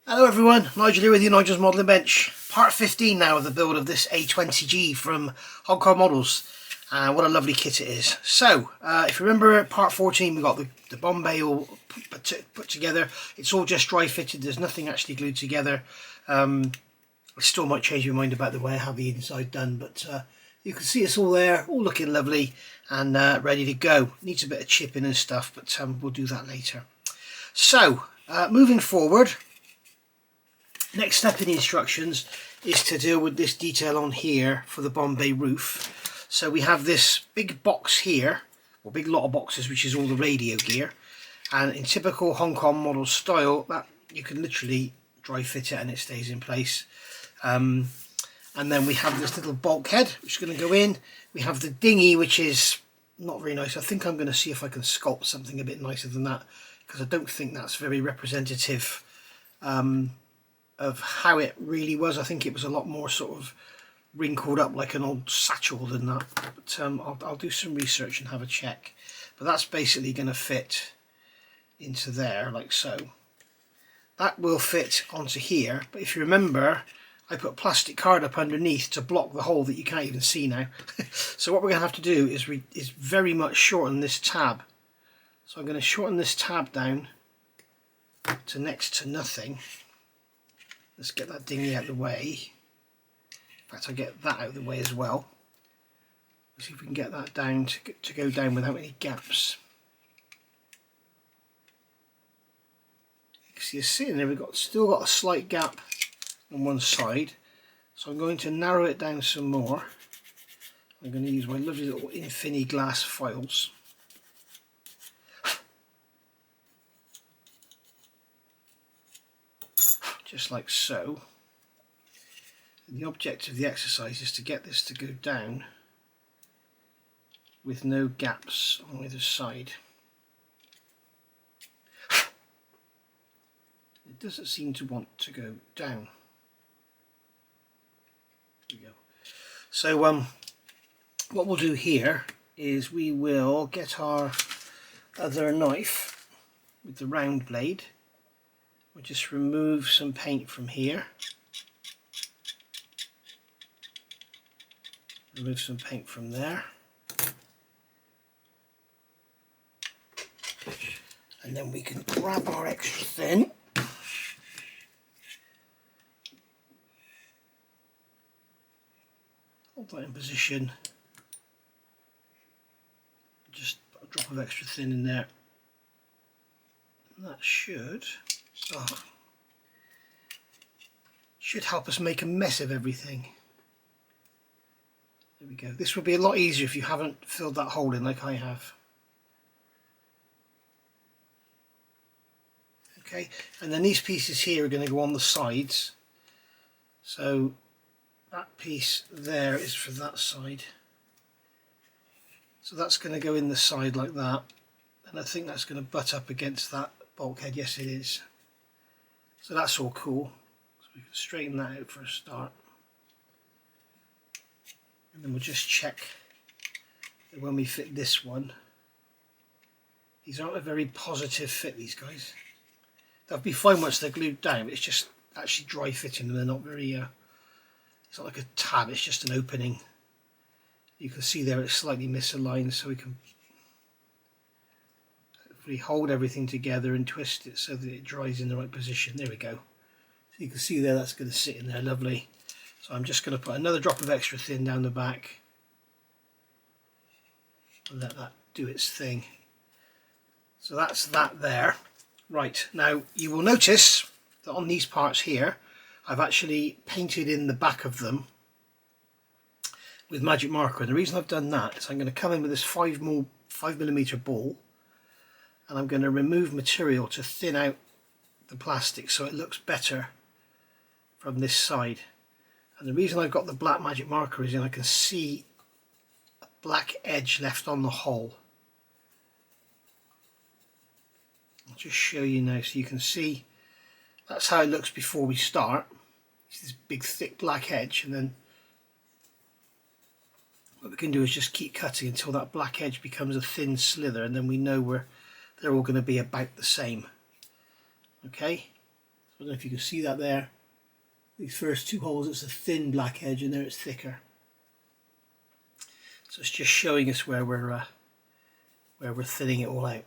Hello everyone, Nigel here with you, Nigel's Modelling Bench. Part 15 now of the build of this A-20G from Hong Kong Models. And what a lovely kit it is. So, if you remember part 14 we got the Bombay all put together. It's all just dry fitted, there's nothing actually glued together. I still might change my mind about the way I have the inside done, but you can see it's all there, all looking lovely and ready to go. Needs a bit of chipping and stuff, but we'll do that later. So, moving forward, next step in the instructions is to deal with this detail on here for the Bombay roof. So we have this big box here, or big lot of boxes, which is all the radio gear. And in typical Hong Kong model style, that you can literally dry fit it and it stays in place. And then we have this little bulkhead, which is going to go in. We have the dinghy, which is not very nice. I think I'm going to see if I can sculpt something a bit nicer than that, because I don't think that's very representative of how it really was. I think it was a lot more sort of wrinkled up like an old satchel than that, but I'll do some research and have a check. But that's basically going to fit into there like so. That will fit onto here, but if you remember, I put plastic card up underneath to block the hole that you can't even see now. So what we're going to have to do is very much shorten this tab. So I'm going to shorten this tab down to next to nothing. Let's get that dinghy out of the way. In fact, I'll get that out of the way as well. Let's see if we can get that down to go down without any gaps. You can see it's sitting there, we've still got a slight gap on one side. So I'm going to narrow it down some more. I'm going to use my lovely little Infini glass files. Just like so. And the object of the exercise is to get this to go down with no gaps on either side. It doesn't seem to want to go down. There we go. So what we'll do here is we will get our other knife with the round blade. We'll just remove some paint from here. Remove some paint from there. And then we can grab our extra thin. Hold that in position. Just put a drop of extra thin in there. And that should help us make a mess of everything. There we go. This will be a lot easier if you haven't filled that hole in like I have. Okay, and then these pieces here are going to go on the sides. So that piece there is for that side. So that's going to go in the side like that. And I think that's going to butt up against that bulkhead. Yes, it is. So that's all cool. So we can straighten that out for a start. And then we'll just check that when we fit this one, these aren't a very positive fit, these guys. They'll be fine once they're glued down, but it's just actually dry fitting and they're not very, it's not like a tab, it's just an opening. You can see there it's slightly misaligned, so we can hopefully hold everything together and twist it so that it dries in the right position. There we go. So you can see there that's going to sit in there lovely. So I'm just going to put another drop of extra thin down the back and let that do its thing. So that's that there. Right, now you will notice that on these parts here I've actually painted in the back of them with magic marker, and the reason I've done that is I'm going to come in with this 5mm ball and I'm going to remove material to thin out the plastic so it looks better from this side. And the reason I've got the black magic marker is I can see a black edge left on the hole. I'll just show you now so you can see that's how it looks before we start. It's this big thick black edge, and then what we can do is just keep cutting until that black edge becomes a thin slither, and then we know they're all going to be about the same. Okay, I don't know if you can see that there. These first two holes, it's a thin black edge, and there it's thicker. So it's just showing us where we're thinning it all out.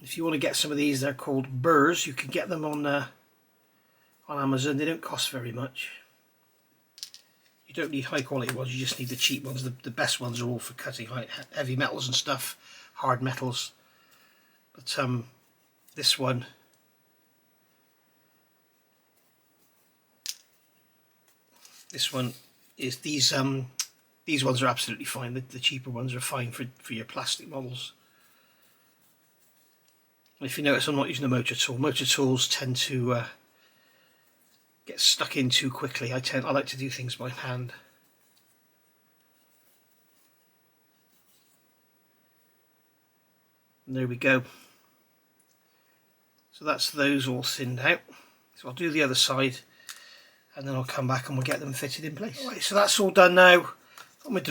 If you want to get some of these, they're called burrs. You can get them on Amazon. They don't cost very much. You don't need high quality ones, you just need the cheap ones. The best ones are all for cutting heavy metals and stuff, hard metals. But this one, is these ones are absolutely fine. The cheaper ones are fine for your plastic models. If you notice, I'm not using a motor tool. Motor tools tend to get stuck in too quickly. I like to do things by hand. And there we go. So that's those all thinned out. So I'll do the other side, and then I'll come back and we'll get them fitted in place. Right, so that's all done now. You've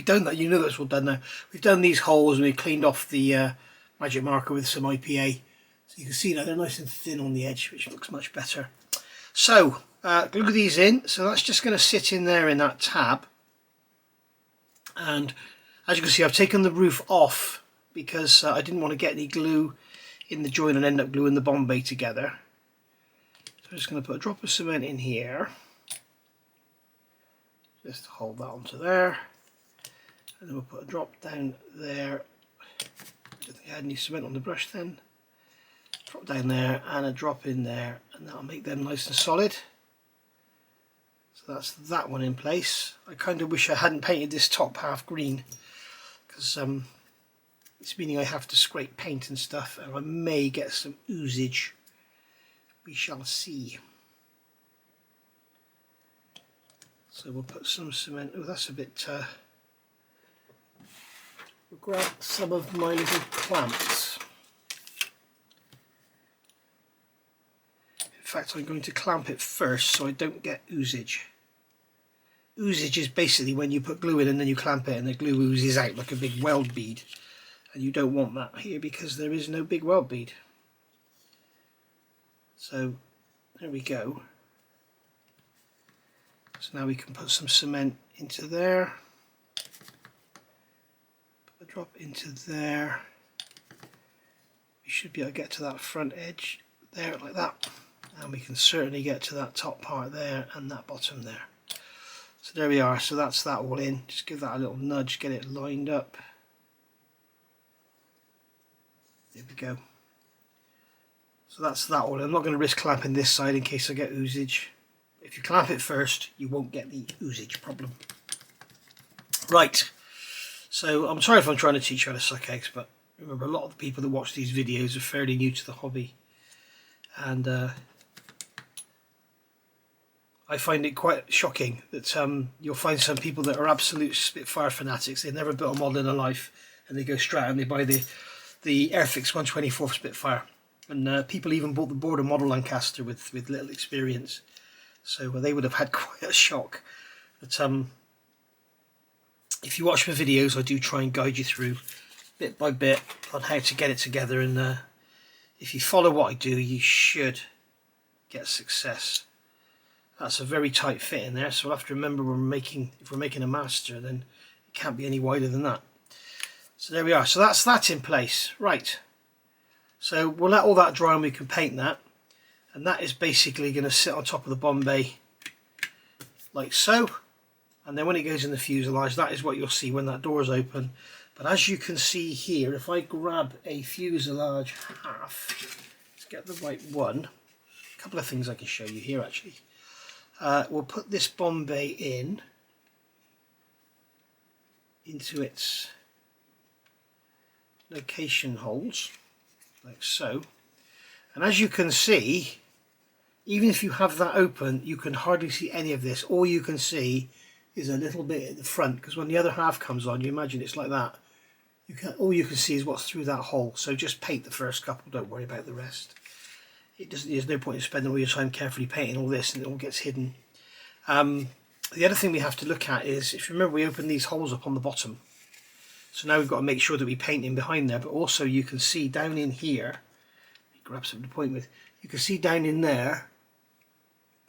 done that. You know that's all done now. We've done these holes and we've cleaned off the magic marker with some IPA. So you can see now they're nice and thin on the edge, which looks much better. So, glue these in. So that's just going to sit in there in that tab. And as you can see, I've taken the roof off because I didn't want to get any glue in the joint and end up gluing the Bombay together. So I'm just going to put a drop of cement in here. Just hold that onto there. And then we'll put a drop down there. I don't think I had any cement on the brush then. Drop down there and a drop in there, and that'll make them nice and solid. So that's that one in place. I kind of wish I hadn't painted this top half green, because it's meaning I have to scrape paint and stuff, and I may get some oozage. We shall see. So we'll put some cement. Oh, that's a bit... we'll grab some of my little clamps. In fact, I'm going to clamp it first so I don't get oozage. Oozage is basically when you put glue in and then you clamp it and the glue oozes out like a big weld bead. And you don't want that here because there is no big weld bead. So there we go. So now we can put some cement into there. Put a drop into there. We should be able to get to that front edge there like that. And we can certainly get to that top part there and that bottom there. So there we are. So that's that all in. Just give that a little nudge, get it lined up. There we go. So that's that one. I'm not going to risk clamping this side in case I get oozage. If you clamp it first, you won't get the oozage problem. Right. So I'm sorry if I'm trying to teach you how to suck eggs, but remember, a lot of the people that watch these videos are fairly new to the hobby. And I find it quite shocking that you'll find some people that are absolute Spitfire fanatics. They've never built a model in their life, and they go straight and they buy the Airfix 124th Spitfire. And people even bought the Border model Lancaster with little experience. So they would have had quite a shock. But if you watch my videos, I do try and guide you through bit by bit on how to get it together. And if you follow what I do, you should get success. That's a very tight fit in there, so we'll have to remember if we're making a master, then it can't be any wider than that. So there we are. So that's that in place. Right. So we'll let all that dry and we can paint that. And that is basically going to sit on top of the Bombay like so. And then when it goes in the fuselage, that is what you'll see when that door is open. But as you can see here, if I grab a fuselage half, let's get the right one. A couple of things I can show you here actually. We'll put this Bombay into its location holes, like so. And as you can see, even if you have that open, you can hardly see any of this. All you can see is a little bit at the front, because when the other half comes on, you imagine it's like that. All you can see is what's through that hole. So just paint the first couple, don't worry about the rest. There's no point in spending all your time carefully painting all this and it all gets hidden. The other thing we have to look at is, if you remember, we opened these holes up on the bottom. So now we've got to make sure that we paint in behind there, but also you can see down in here, grab something to point with, you can see down in there,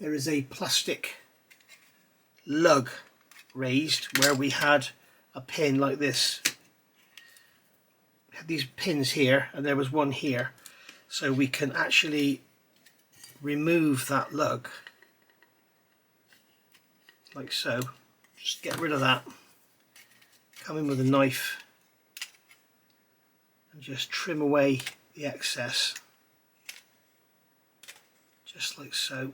there is a plastic lug raised where we had a pin like this. We had these pins here and there was one here, so we can actually remove that lug like so. Just get rid of that, come in with a knife and just trim away the excess just like so.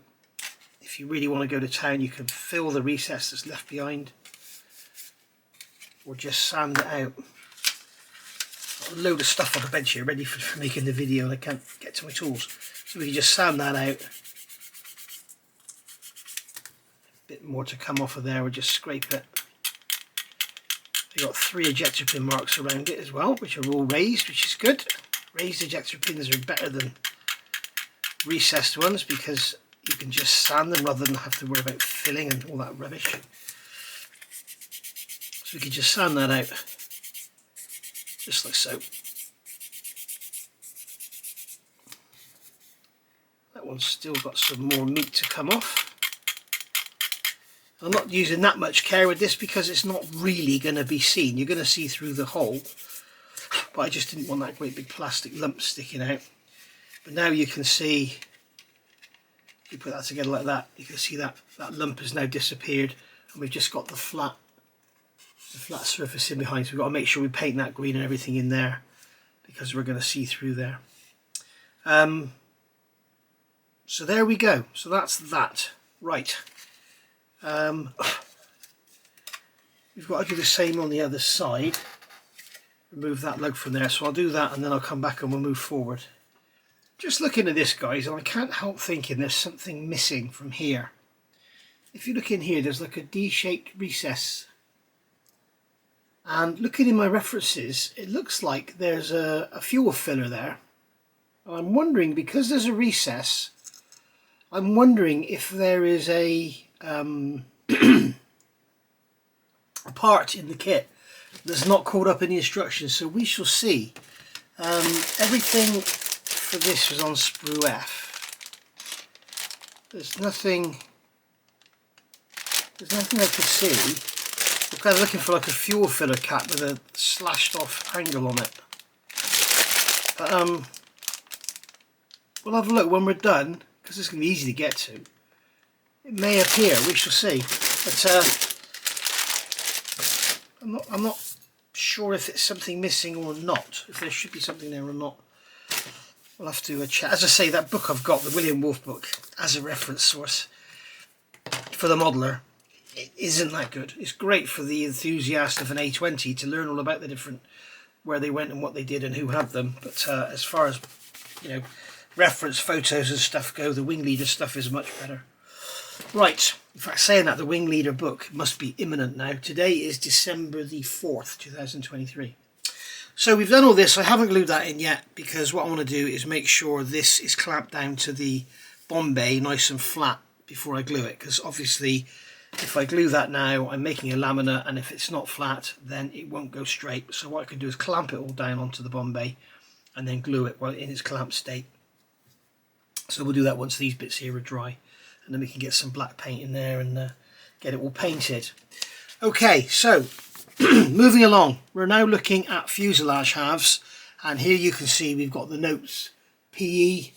If you really want to go to town, you can fill the recess that's left behind or just sand it out. Got a load of stuff on the bench here ready for making the video and I can't get to my tools, so we can just sand that out. A bit more to come off of there, we'll just scrape it. We've got 3 ejector pin marks around it as well, which are all raised, which is good. Raised ejector pins are better than recessed ones because you can just sand them rather than have to worry about filling and all that rubbish. So we can just sand that out just like so. That one's still got some more meat to come off. I'm not using that much care with this because it's not really going to be seen. You're going to see through the hole, but I just didn't want that great big plastic lump sticking out. But now you can see, if you put that together like that, you can see that lump has now disappeared and we've just got the flat surface in behind. So we've got to make sure we paint that green and everything in there because we're going to see through there. So there we go. So that's that. Right. We've got to do the same on the other side. Remove that lug from there. So I'll do that and then I'll come back and we'll move forward. Just looking at this, guys, and I can't help thinking there's something missing from here. If you look in here, there's like a D-shaped recess. And looking in my references, it looks like there's a fuel filler there. And I'm wondering, because there's a recess, I'm wondering if there is a part in the kit that's not called up in the instructions, so we shall see. Everything for this was on sprue F. There's nothing I could see. We're kind of looking for like a fuel filler cap with a slashed off angle on it. But we'll have a look when we're done, because it's going to be easy to get to. It may appear, we shall see. But I'm not sure if it's something missing or not, if there should be something there or not. We'll have to check. As I say, that book I've got, the William Wolff book, as a reference source for the modeller, it isn't that good. It's great for the enthusiast of an A20 to learn all about the different, where they went and what they did and who had them. But as far as, you know, reference photos and stuff go, the wing leader stuff is much better. Right, in fact, saying that, the wing leader book must be imminent now. Today is December the 4th, 2023. So we've done all this. I haven't glued that in yet because what I want to do is make sure this is clamped down to the Bombay nice and flat before I glue it, because obviously if I glue that now I'm making a laminate, and if it's not flat then it won't go straight. So what I can do is clamp it all down onto the Bombay and then glue it while in its clamped state. So we'll do that once these bits here are dry, and then we can get some black paint in there and get it all painted. Okay, so moving along, we're now looking at fuselage halves, and here you can see we've got the notes PE,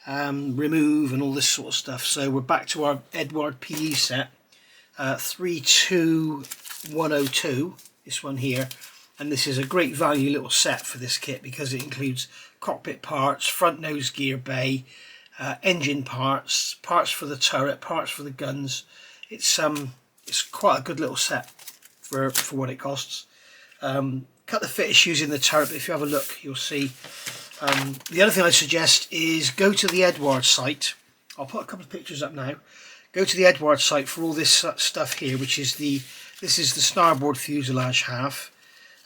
remove and all this sort of stuff. So we're back to our Eduard PE set, 32102, this one here, and this is a great value little set for this kit because it includes cockpit parts, front nose gear bay, engine parts, parts for the turret, parts for the guns. It's quite a good little set for what it costs. Cut the fit issues in the turret, but if you have a look you'll see. The other thing I suggest is go to the Eduard site. I'll put a couple of pictures up now. Go to the Eduard site for all this stuff here, which is this is the starboard fuselage half,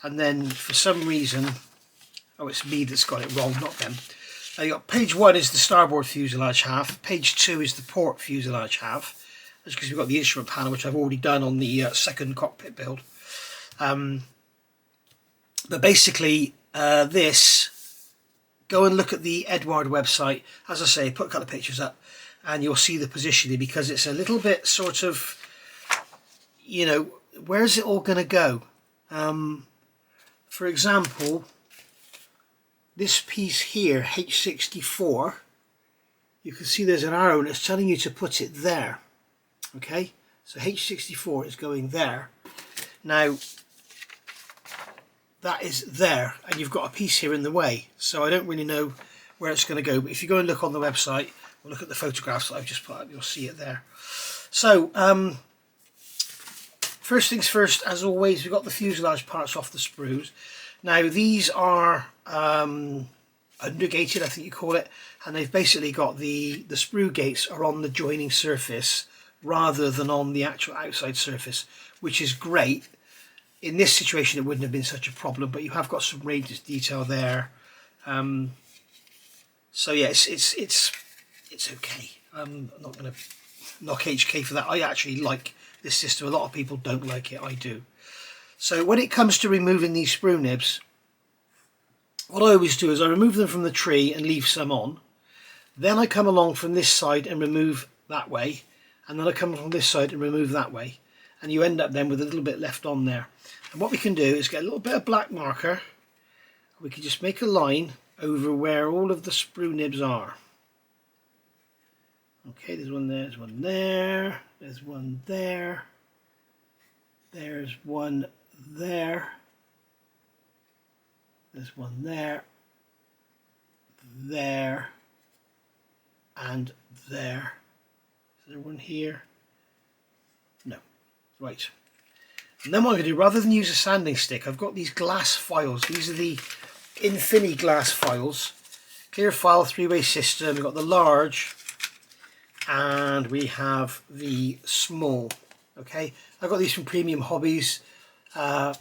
and then for some reason, oh, it's me that's got it wrong, not them. You got page 1 is the starboard fuselage half, page 2 is the port fuselage half. That's because we've got the instrument panel, which I've already done on the second cockpit build. But basically, go and look at the Eduard website. As I say, put a couple of pictures up and you'll see the positioning, because it's a little bit sort of, you know, where's it all going to go? For example, this piece here, H64, you can see there's an arrow and it's telling you to put it there. Okay, so H64 is going there. Now, that is there, and you've got a piece here in the way, so I don't really know where it's going to go, but if you go and look on the website or look at the photographs that I've just put up, you'll see it there. So first things first, as always, we've got the fuselage parts off the sprues. Now these are undergated, I think you call it, and they've basically got the sprue gates are on the joining surface rather than on the actual outside surface, which is great. In this situation it wouldn't have been such a problem, but you have got some radius detail there. So yeah, it's okay. I'm not going to knock HK for that. I actually like this system. A lot of people don't like it. I do. So when it comes to removing these sprue nibs, what I always do is I remove them from the tree and leave some on. Then I come along from this side and remove that way, and then I come from this side and remove that way, and you end up then with a little bit left on there. And what we can do is get a little bit of black marker. We can just make a line over where all of the sprue nibs are. Okay, there's one there, there's one there, there's one there, there's one there, there's one there, there, and there. Is there one here? No. Right. And then what I'm going to do, rather than use a sanding stick, I've got these glass files. These are the Infini glass files. Clear file, three-way system. We've got the large and we have the small. Okay, I got these from Premium Hobbies. I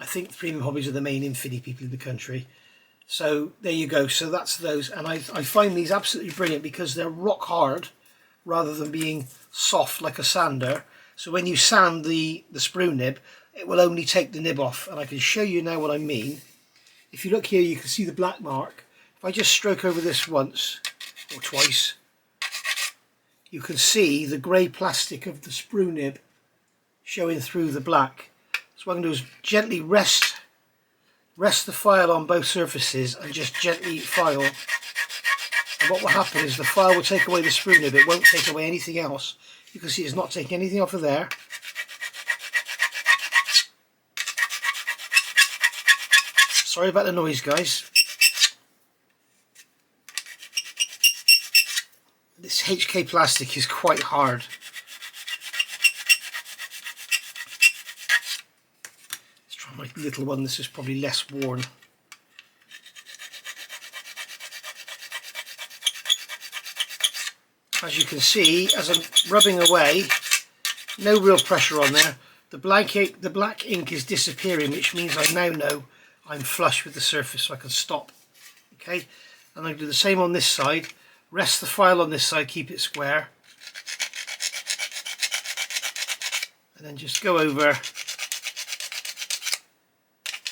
think Premium Hobbies are the main Infini people in the country. So there you go. So that's those, and I find these absolutely brilliant because they're rock hard rather than being soft like a sander. So when you sand the sprue nib, it will only take the nib off, and I can show you now what I mean. If you look here, you can see the black mark. If I just stroke over this once or twice, you can see the grey plastic of the sprue nib showing through the black. So what I can do is gently rest the file on both surfaces and just gently file. And what will happen is the file will take away the sprue nib. It won't take away anything else. You can see it's not taking anything off of there. Sorry about the noise, guys. This HK plastic is quite hard. Let's try my little one. This is probably less worn. As you can see, as I'm rubbing away, no real pressure on there. The black ink is disappearing, which means I now know I'm flush with the surface, so I can stop. Okay, and I do the same on this side. Rest the file on this side, keep it square, and then just go over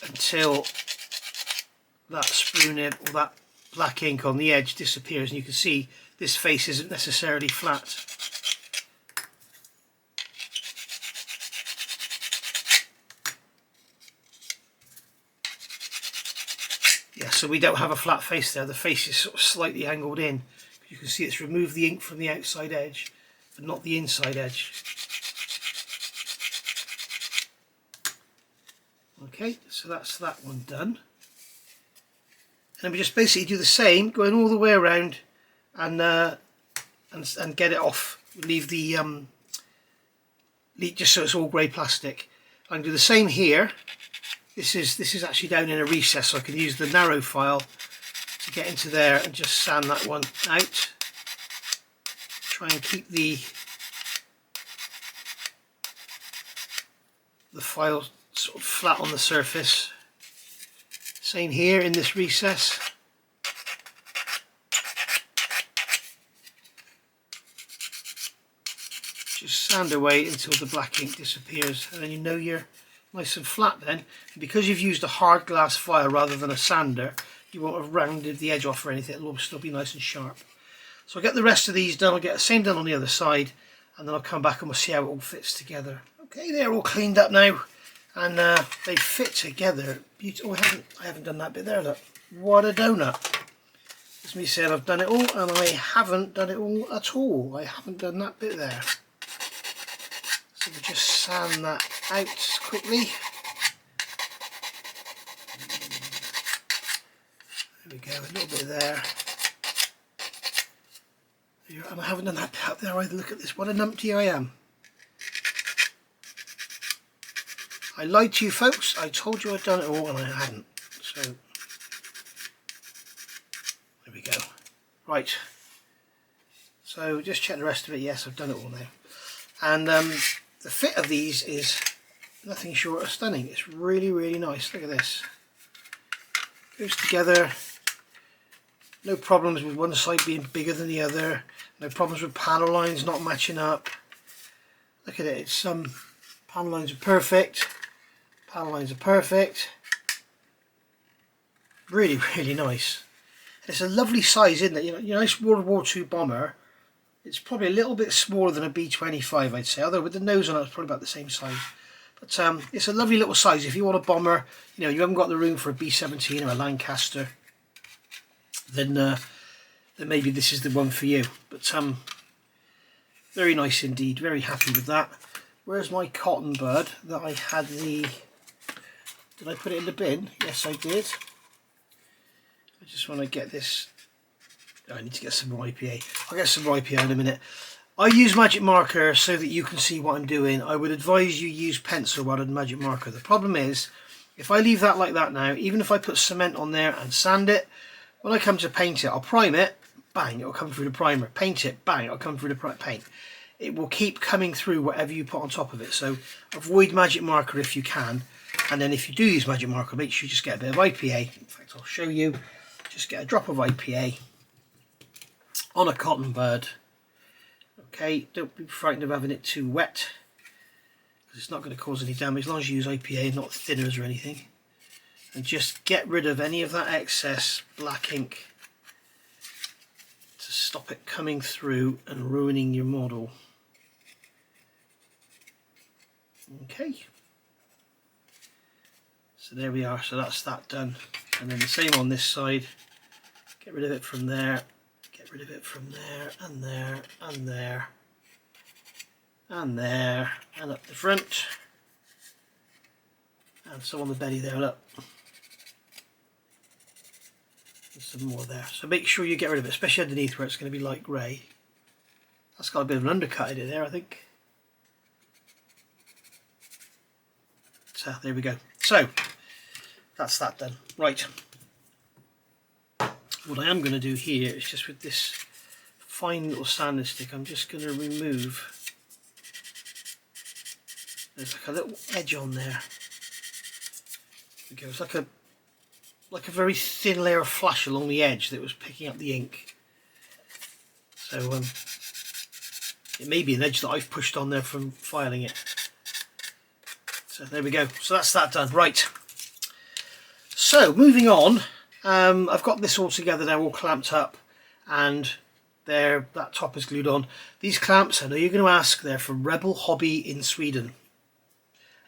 until that sprue nib or that black ink on the edge disappears, and you can see this face isn't necessarily flat. Yeah, so we don't have a flat face there. The face is sort of slightly angled in. You can see it's removed the ink from the outside edge, but not the inside edge. Okay, so that's that one done. And we just basically do the same, going all the way around and get it off. Leave the just so it's all grey plastic. I can do the same here. This is actually down in a recess, so I can use the narrow file to get into there and just sand that one out. Try and keep the file sort of flat on the surface. Same here in this recess. Just sand away until the black ink disappears, and then you know you're nice and flat then. And because you've used a hard glass file rather than a sander, you won't have rounded the edge off or anything. It'll still be nice and sharp. So I'll get the rest of these done. I'll get the same done on the other side, and then I'll come back and we'll see how it all fits together. Okay, they're all cleaned up now, and they fit together. Oh, I haven't done that bit there. Look, what a donut! As me saying I've done it all, and I haven't done it all at all. I haven't done that bit there. So we'll just sand that out quickly. There we go, a little bit there. And I haven't done that bit up there either. Look at this, what a numpty I am. I lied to you folks, I told you I'd done it all and I hadn't. So, there we go. Right, so just check the rest of it. Yes, I've done it all now. And the fit of these is nothing short of stunning. It's really, really nice. Look at this. Goes together. No problems with one side being bigger than the other. No problems with panel lines not matching up. Look at it. It's panel lines are perfect. Panel lines are perfect. Really, really nice. It's a lovely size, isn't it? You know, your nice World War II bomber. It's probably a little bit smaller than a B-25, I'd say. Although with the nose on it, it's probably about the same size. But it's a lovely little size. If you want a bomber, you know, you haven't got the room for a B-17 or a Lancaster, then maybe this is the one for you. But very nice indeed. Very happy with that. Where's my cotton bud that I had the... Did I put it in the bin? Yes, I did. I just want to get this... Oh, I need to get some more IPA. I'll get some more IPA in a minute. I use magic marker so that you can see what I'm doing. I would advise you use pencil rather than magic marker. The problem is, if I leave that like that now, even if I put cement on there and sand it, when I come to paint it, I'll prime it, bang, it'll come through the primer. Paint it, bang, it'll come through the paint. It will keep coming through whatever you put on top of it. So avoid magic marker if you can. And then if you do use magic marker, make sure you just get a bit of IPA. In fact, I'll show you. Just get a drop of IPA on a cotton bud. Okay, don't be frightened of having it too wet, because it's not going to cause any damage as long as you use IPA, not thinners or anything. And just get rid of any of that excess black ink to stop it coming through and ruining your model. Okay, so there we are. So that's that done. And then the same on this side. Get rid of it from there. Get rid of it from there, and there, and there, and there, and up the front, and so on the belly there, look. There's some more there. So make sure you get rid of it, especially underneath where it's going to be light grey. That's got a bit of an undercut in it there, I think. So there we go. So that's that done. Right. What I am going to do here is just with this fine little sanding stick, I'm just going to remove, there's like a little edge on there. There we go. It's like a very thin layer of flash along the edge that was picking up the ink. So it may be an edge that I've pushed on there from filing it. So there we go. So that's that done. Right. So moving on. I've got this all together now, all clamped up, and that top is glued on. These clamps, I know you're going to ask, they're from Rebel Hobby in Sweden.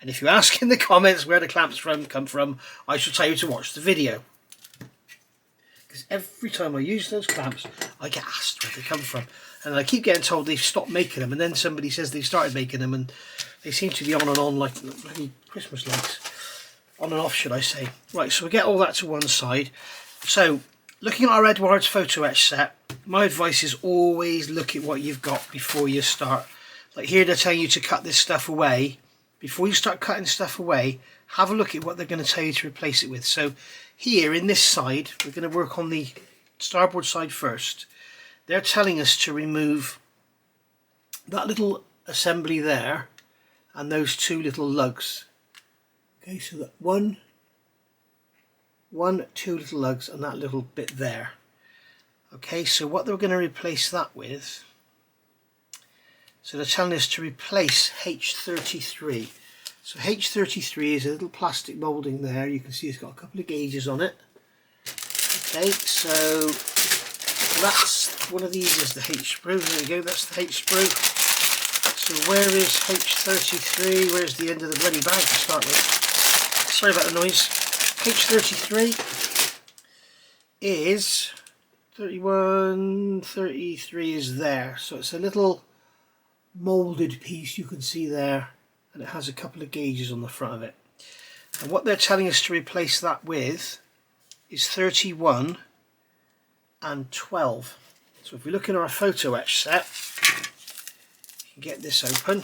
And if you ask in the comments where the clamps come from, I shall tell you to watch the video. Because every time I use those clamps, I get asked where they come from. And I keep getting told they've stopped making them, and then somebody says they've started making them, and they seem to be on and on like bloody Christmas lights. On and off, should I say. Right, so we get all that to one side. So, looking at our Eduard's photo etch set, my advice is always look at what you've got before you start. Like here they're telling you to cut this stuff away. Before you start cutting stuff away, have a look at what they're going to tell you to replace it with. So here in this side, we're going to work on the starboard side first. They're telling us to remove that little assembly there and those two little lugs. Okay, so that two little lugs and that little bit there. Okay, so what they're going to replace that with, so they're telling us to replace H33. So H33 is a little plastic moulding there. You can see it's got a couple of gauges on it. Okay, so that's one of these is the H sprue. There we go, that's the H sprue. So where is H33? Where's the end of the bloody bag to start with? Sorry about the noise. H33 is 31, 33 is there. So it's a little moulded piece you can see there, and it has a couple of gauges on the front of it. And what they're telling us to replace that with is 31 and 12. So if we look in our photo etch set, you can get this open.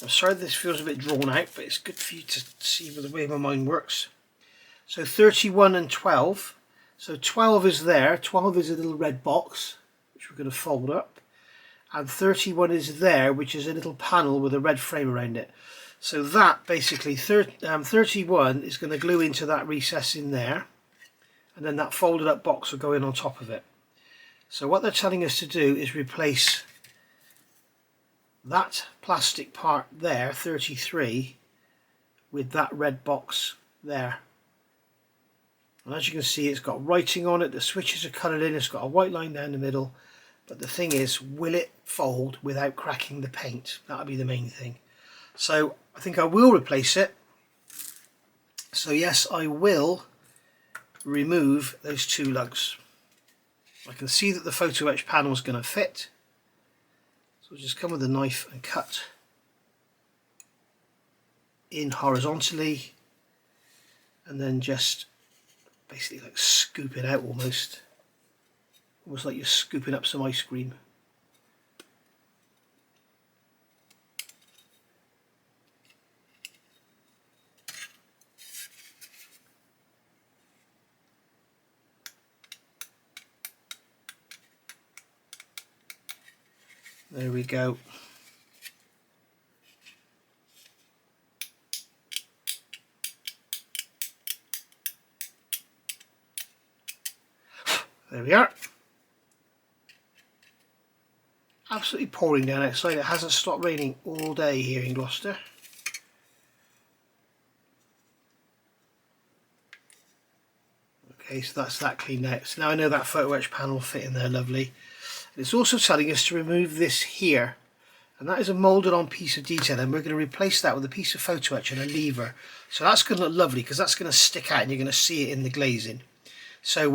I'm sorry this feels a bit drawn out, but it's good for you to see the way my mind works. So 31 and 12. So 12 is there. 12 is a little red box, which we're going to fold up. And 31 is there, which is a little panel with a red frame around it. So that basically 31 is going to glue into that recess in there, and then that folded up box will go in on top of it. So what they're telling us to do is replace that plastic part there, 33, with that red box there. And as you can see, it's got writing on it, the switches are coloured in, it's got a white line down the middle. But the thing is, will it fold without cracking the paint? That'll be the main thing. So I think I will replace it. So yes, I will remove those two lugs. I can see that the photo etch panel is going to fit. So I'll just come with a knife and cut in horizontally, and then just basically like scoop it out almost like you're scooping up some ice cream. There we go. There we are. Absolutely pouring down outside. It hasn't stopped raining all day here in Gloucester. Okay, so that's that cleaned out. So now I know that photo etch panel will fit in there lovely. And it's also telling us to remove this here, and that is a moulded on piece of detail, and we're going to replace that with a piece of photo etch and a lever. So that's going to look lovely because that's going to stick out and you're going to see it in the glazing. So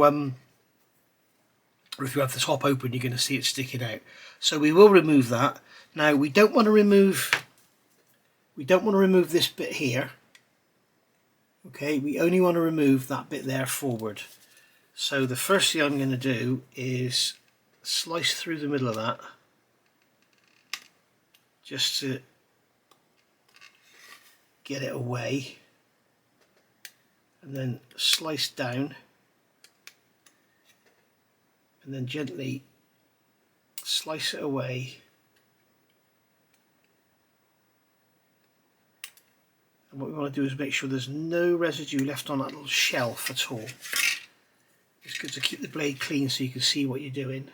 or if you have the top open, you're going to see it sticking out. So we will remove that. Now we don't want to remove this bit here. Okay, we only want to remove that bit there forward. So the first thing I'm going to do is slice through the middle of that, just to get it away, and then slice down, and then gently slice it away, and what we want to do is make sure there's no residue left on that little shelf at all. It's good to keep the blade clean so you can see what you're doing.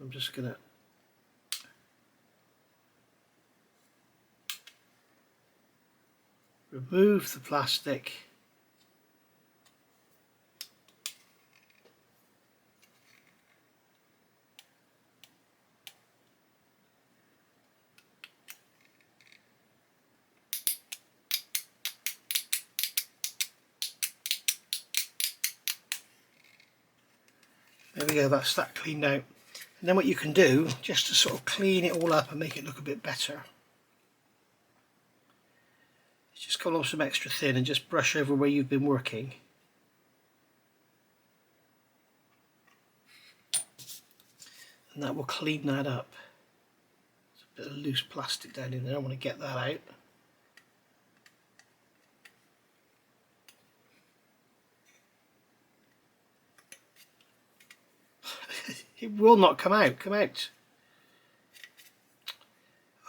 I'm just going to remove the plastic. There we go, that's that cleaned out. And then what you can do, just to sort of clean it all up and make it look a bit better, is just come off some extra thin and just brush over where you've been working. And that will clean that up. There's a bit of loose plastic down in there, I want to get that out. It will not come out. Come out.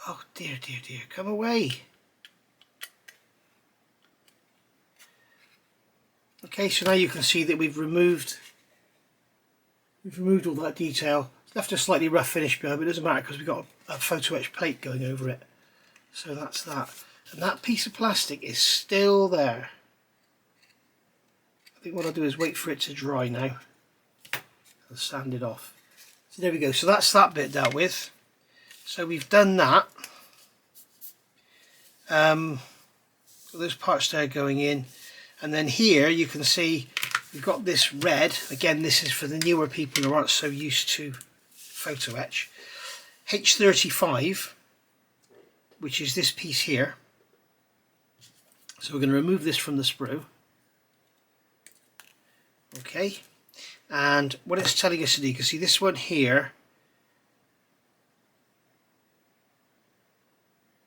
Oh dear, dear, dear. Come away. Okay, so now you can see that we've removed all that detail. Left a slightly rough finish behind, but it doesn't matter because we've got a photo etch plate going over it. So that's that. And that piece of plastic is still there. I think what I'll do is wait for it to dry now. I'll sand it off. So there we go. So that's that bit dealt with. So we've done that. So those parts there going in. And then here you can see we've got this red. Again, this is for the newer people who aren't so used to photo etch. H35, which is this piece here. So we're going to remove this from the sprue. Okay. And what it's telling us to do, you can see this one here.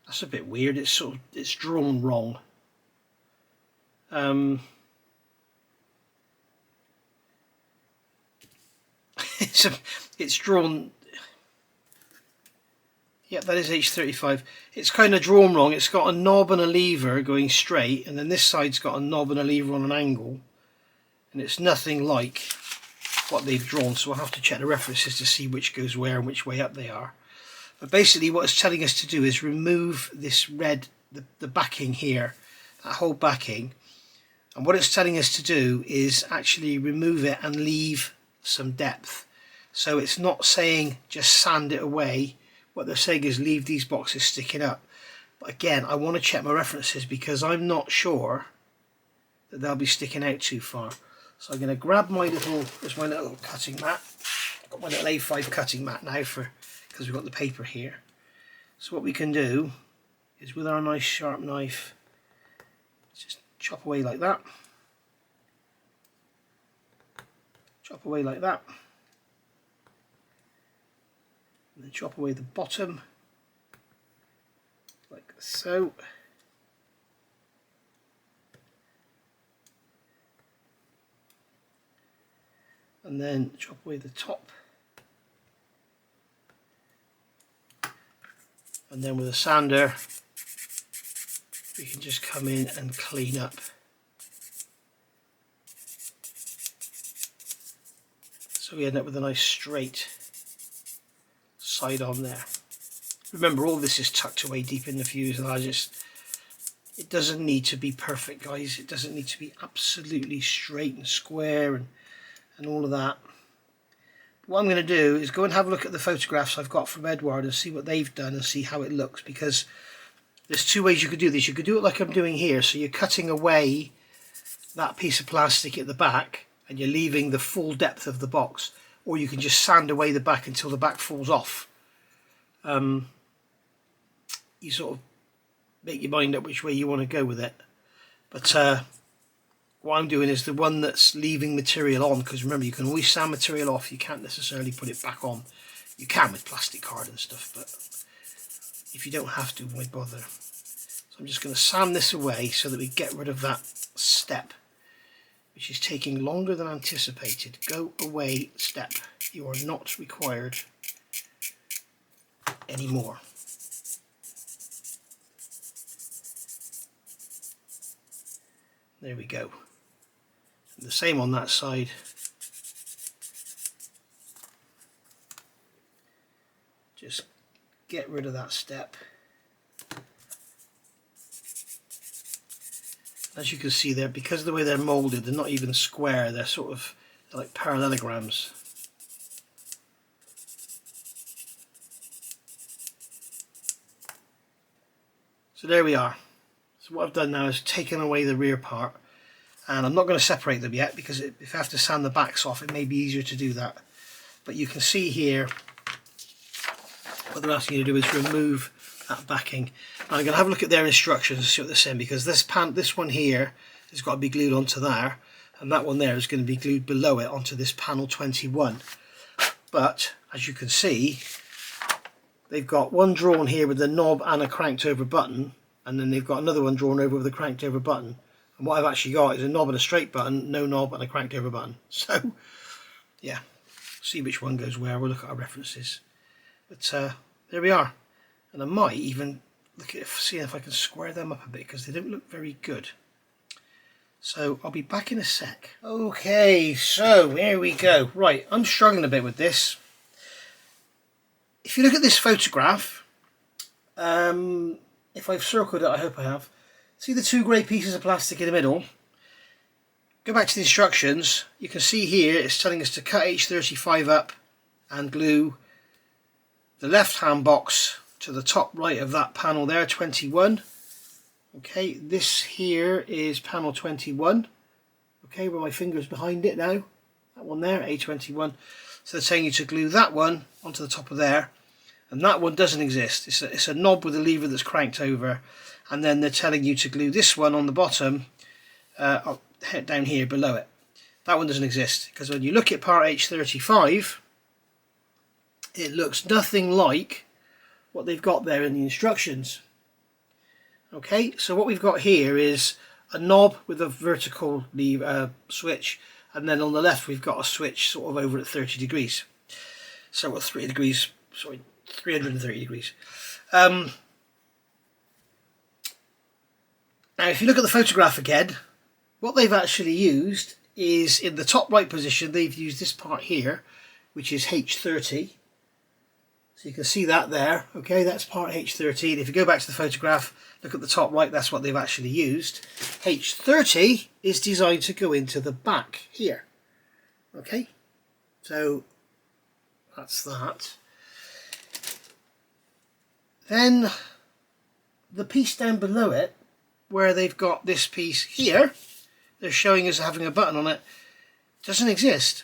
That's a bit weird. It's drawn wrong. It's drawn. Yep, that is H35. It's kind of drawn wrong. It's got a knob and a lever going straight, and then this side's got a knob and a lever on an angle, and it's nothing like what they've drawn. So we'll have to check the references to see which goes where and which way up they are. But basically, what it's telling us to do is remove this red, the backing here, that whole backing. And what it's telling us to do is actually remove it and leave some depth. So it's not saying just sand it away. What they're saying is leave these boxes sticking up. But again, I want to check my references because I'm not sure that they'll be sticking out too far. So I'm going to grab my little, there's my little cutting mat. I've got my little A5 cutting mat now because we've got the paper here. So what we can do is with our nice sharp knife, just chop away like that. Chop away like that. And then chop away the bottom like so. And then chop away the top. And then with a sander we can just come in and clean up. So we end up with a nice straight side on there. Remember, all this is tucked away deep in the fuselage. It doesn't need to be perfect, guys. It doesn't need to be absolutely straight and square and all of that. What I'm going to do is go and have a look at the photographs I've got from Eduard and see what they've done and see how it looks, because there's two ways you could do this. You could do it like I'm doing here, so you're cutting away that piece of plastic at the back and you're leaving the full depth of the box, or you can just sand away the back until the back falls off. You sort of make your mind up which way you want to go with it. But what I'm doing is the one that's leaving material on, because remember, you can always sand material off, you can't necessarily put it back on. You can with plastic card and stuff, but if you don't have to, why bother? So I'm just going to sand this away so that we get rid of that step, which is taking longer than anticipated. Go away step. You are not required anymore. There we go. And the same on that side. Just get rid of that step. As you can see there, because of the way they're moulded, they're not even square, they're sort of like parallelograms. So there we are. So what I've done now is taken away the rear part, and I'm not going to separate them yet because if I have to sand the backs off, it may be easier to do that. But you can see here what they're asking you to do is remove that backing. And I'm going to have a look at their instructions and see what they're saying, because this one here has got to be glued onto there, and that one there is going to be glued below it onto this panel 21. But as you can see, they've got one drawn here with a knob and a cranked over button, and then they've got another one drawn over with a cranked over button. And what I've actually got is a knob and a straight button, no knob and a cranked over button. So yeah, see which one goes where. We'll look at our references. But there we are. And I might even look at seeing if I can square them up a bit, because they don't look very good. So I'll be back in a sec. Okay, so here we go. Right, I'm struggling a bit with this. if you look at this photograph, if I've circled it, I hope I have. See the two grey pieces of plastic in the middle? Go back to the instructions. You can see here it's telling us to cut H35 up and glue the left hand box to the top right of that panel there, 21. Okay, this here is panel 21. Okay, where my finger's behind it now. That one there, A21. So they're telling you to glue that one onto the top of there. And that one doesn't exist. It's a knob with a lever that's cranked over. And then they're telling you to glue this one on the bottom, down here below it. That one doesn't exist. Because when you look at part H35, it looks nothing like what they've got there in the instructions. Okay, so what we've got here is a knob with a vertical lever, switch, and then on the left we've got a switch sort of over at 30 degrees. So what, 330 degrees. Now if you look at the photograph again, what they've actually used is in the top right position they've used this part here, which is H30. So you can see that there. Okay, that's part H30. And if you go back to the photograph, look at the top right, that's what they've actually used. H30 is designed to go into the back here. Okay, so that's that. Then the piece down below it, where they've got this piece here, they're showing us having a button on it, doesn't exist.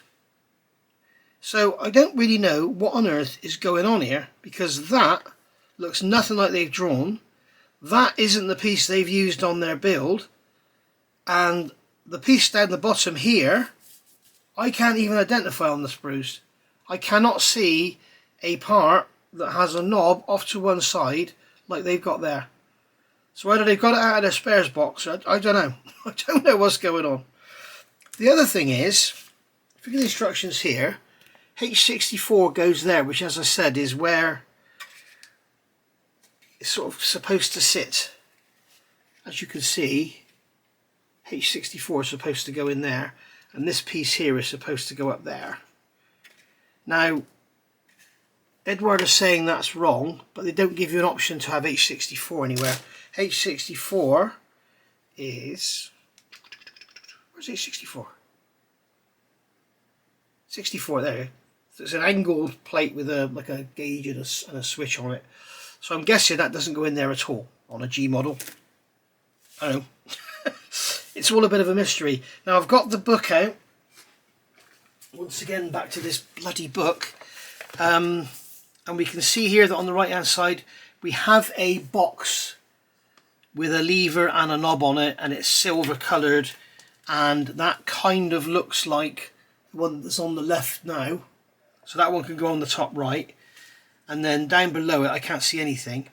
So I don't really know what on earth is going on here, because that looks nothing like they've drawn. That isn't the piece they've used on their build, and the piece down the bottom here, I can't even identify on the sprues. I cannot see a part that has a knob off to one side like they've got there. So whether they've got it out of their spares box, I don't know. I don't know what's going on. The other thing is, if you look at the instructions here, H64 goes there, which as I said is where it's sort of supposed to sit. As you can see, H64 is supposed to go in there, and this piece here is supposed to go up there. Now, Eduard is saying that's wrong, but they don't give you an option to have H64 anywhere. H64 is... where's H64? 64, there. So it's an angled plate with like a gauge and a switch on it. So I'm guessing that doesn't go in there at all on a G model. I don't know. It's all a bit of a mystery. Now I've got the book out. Once again, back to this bloody book. And we can see here that on the right hand side we have a box with a lever and a knob on it, and it's silver coloured, and that kind of looks like the one that's on the left now. So that one can go on the top right, and then down below it I can't see anything.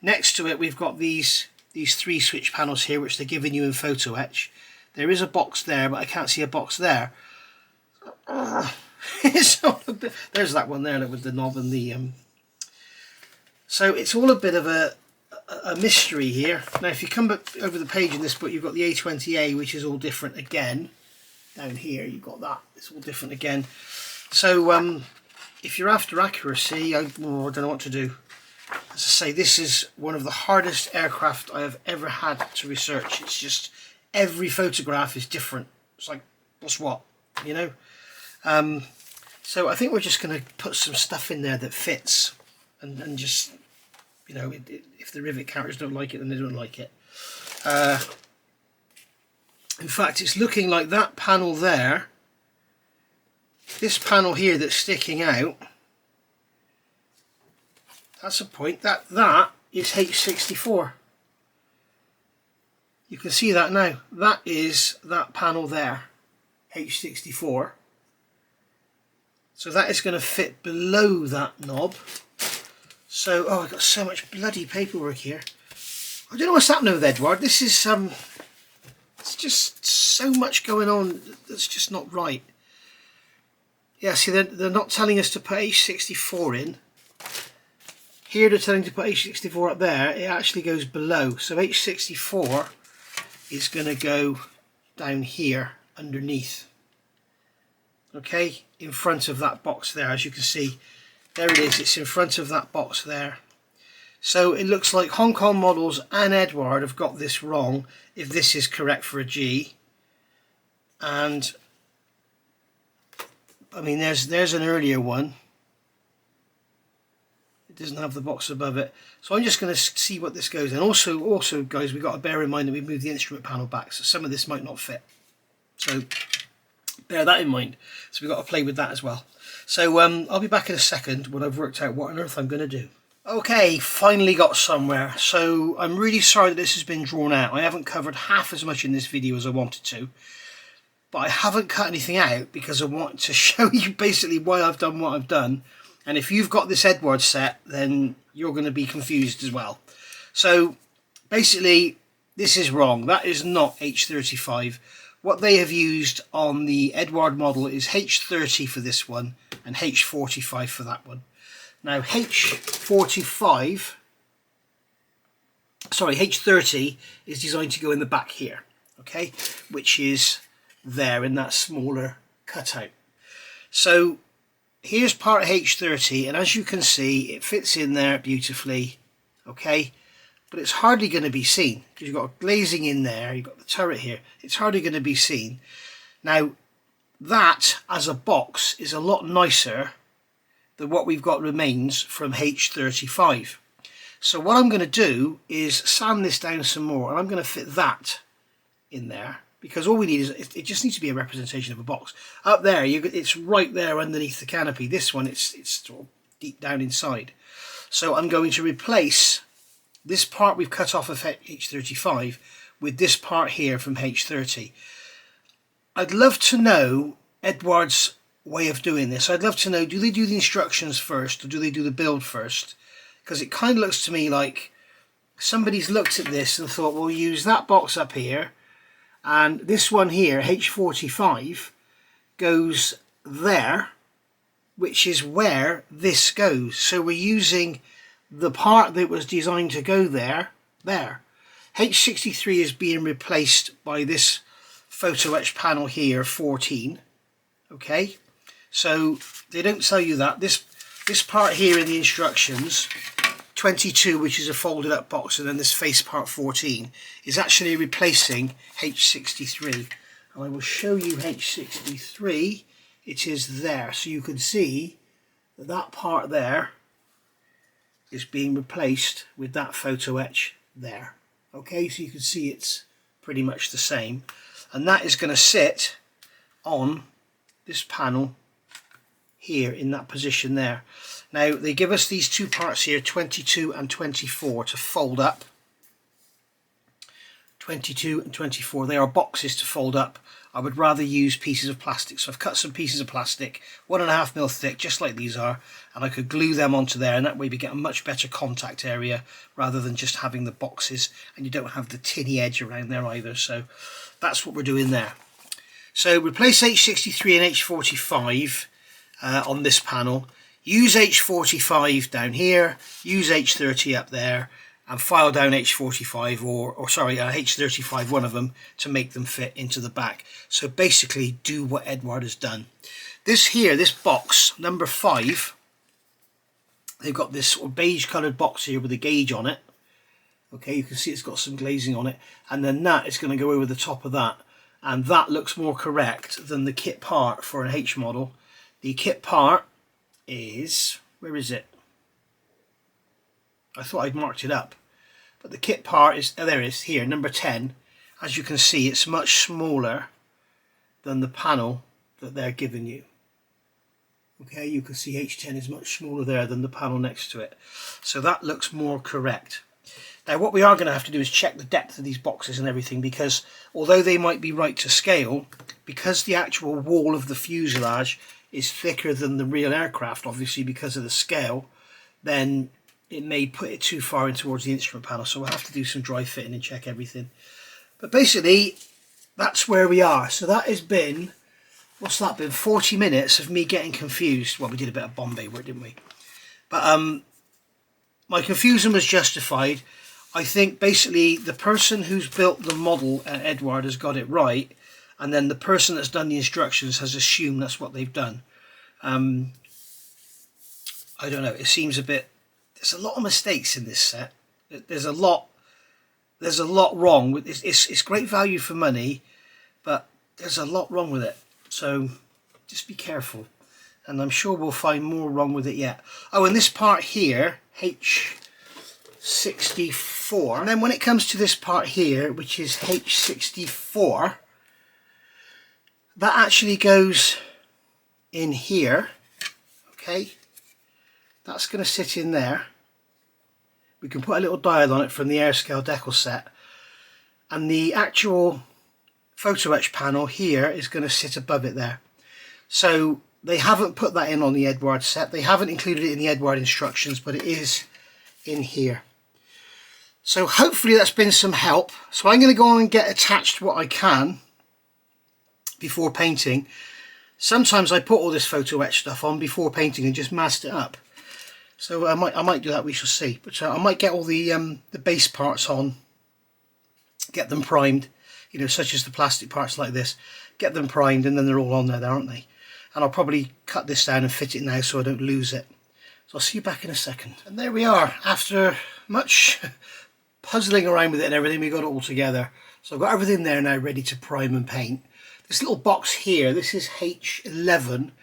Next to it we've got these three switch panels here, which they're giving you in photo etch. There is a box there, but I can't see a box there. There's that one there with the knob and the so it's all a bit of a mystery here. Now if you come back over the page in this book, you've got the A-20A, which is all different again. Down here you've got that, it's all different again. So if you're after accuracy, I don't know what to do. As I say, this is one of the hardest aircraft I have ever had to research. It's just every photograph is different. It's like, what's what, you know? So I think we're just going to put some stuff in there that fits, and just, you know, if the rivet counters don't like it, then they don't like it. In fact, it's looking like that panel there, this panel here that's sticking out, that's a point, that is H64. You can see that now. That is that panel there, H64. So that is going to fit below that knob. So, oh, I've got so much bloody paperwork here. I don't know what's happening with Eduard. This is it's just so much going on that's just not right. Yeah, see, they're not telling us to put H64 in. Here they're telling to put H64 up there. It actually goes below. So H64 is going to go down here underneath. Okay, in front of that box there, as you can see. There it is, it's in front of that box there. So it looks like Hong Kong Models and Eduard have got this wrong, if this is correct for a G. And I mean, there's an earlier one. It doesn't have the box above it. So I'm just going to see what this goes. And also guys, we've got to bear in mind that we moved the instrument panel back, so some of this might not fit. So bear that in mind. So we've got to play with that as well. So I'll be back in a second when I've worked out what on earth I'm going to do. Okay, finally got somewhere. So I'm really sorry that this has been drawn out. I haven't covered half as much in this video as I wanted to. But I haven't cut anything out because I want to show you basically why I've done what I've done. And if you've got this Eduard set, then you're going to be confused as well. So basically, this is wrong. That is not H35. What they have used on the Eduard model is H30 for this one and H45 for that one. Now H30 is designed to go in the back here, okay, which is there in that smaller cutout. So here's part H30, and as you can see, it fits in there beautifully, okay, but it's hardly going to be seen because you've got glazing in there, you've got the turret here, it's hardly going to be seen. Now that as a box is a lot nicer than what we've got remains from H35. So what I'm going to do is sand this down some more, and I'm going to fit that in there, because all we need is, it just needs to be a representation of a box. Up there, it's right there underneath the canopy. This one, it's sort of deep down inside. So I'm going to replace this part we've cut off of H35 with this part here from H30. I'd love to know Eduard's way of doing this. I'd love to know, do they do the instructions first or do they do the build first? Because it kind of looks to me like somebody's looked at this and thought, we'll use that box up here, and this one here, H45, goes there, which is where this goes. So we're using the part that was designed to go there. H63 is being replaced by this photo etch panel here, 14. Okay, so they don't tell you that. This part here in the instructions, 22, which is a folded up box, and then this face part 14 is actually replacing H63. And I will show you H63. It is there, so you can see that that part there is being replaced with that photo etch there. Okay, so you can see it's pretty much the same, and that is going to sit on this panel here in that position there. Now they give us these two parts here, 22 and 24, to fold up. 22 and 24, they are boxes to fold up. I would rather use pieces of plastic, so I've cut some pieces of plastic 1.5mm thick, just like these are, and I could glue them onto there, and that way we get a much better contact area rather than just having the boxes, and you don't have the tinny edge around there either. So that's what we're doing there. So replace H63 and H45 on this panel, use H45 down here, use H30 up there, and file down H45 or sorry, H35, one of them, to make them fit into the back. So basically do what Eduard has done. This here, this box, number 5, they've got this sort of beige coloured box here with a gauge on it. Okay, you can see it's got some glazing on it, and then that is going to go over the top of that, and that looks more correct than the kit part for an H model. The kit part is, where is it? I thought I'd marked it up, but the kit part is, oh, there it is, here, number 10. As you can see, it's much smaller than the panel that they're giving you. Okay, you can see H10 is much smaller there than the panel next to it. So that looks more correct. Now what we are going to have to do is check the depth of these boxes and everything, because although they might be right to scale, because the actual wall of the fuselage is thicker than the real aircraft, obviously because of the scale, then it may put it too far in towards the instrument panel, so we'll have to do some dry fitting and check everything. But basically, that's where we are. So that has been, what's that been, 40 minutes of me getting confused. Well, we did a bit of Bombay work, didn't we? But my confusion was justified. I think basically the person who's built the model at Eduard has got it right, and then the person that's done the instructions has assumed that's what they've done. I don't know, it seems a bit, there's a lot of mistakes in this set. There's a lot wrong with it. It's great value for money, but there's a lot wrong with it. So just be careful. And I'm sure we'll find more wrong with it yet. Oh, and this part here, H64. And then when it comes to this part here, which is H64, that actually goes in here. Okay, that's going to sit in there. We can put a little dial on it from the Airscale decal set. And the actual photo etch panel here is going to sit above it there. So they haven't put that in on the Eduard set. They haven't included it in the Eduard instructions, but it is in here. So hopefully that's been some help. So I'm going to go on and get attached what I can before painting. Sometimes I put all this photo etch stuff on before painting and just masked it up. So I might do that, we shall see. But I might get all the base parts on, get them primed, you know, such as the plastic parts like this. Get them primed and then they're all on there, aren't they? And I'll probably cut this down and fit it now so I don't lose it. So I'll see you back in a second. And there we are. After much puzzling around with it and everything, we got it all together. So I've got everything there now ready to prime and paint. This little box here, this is H11.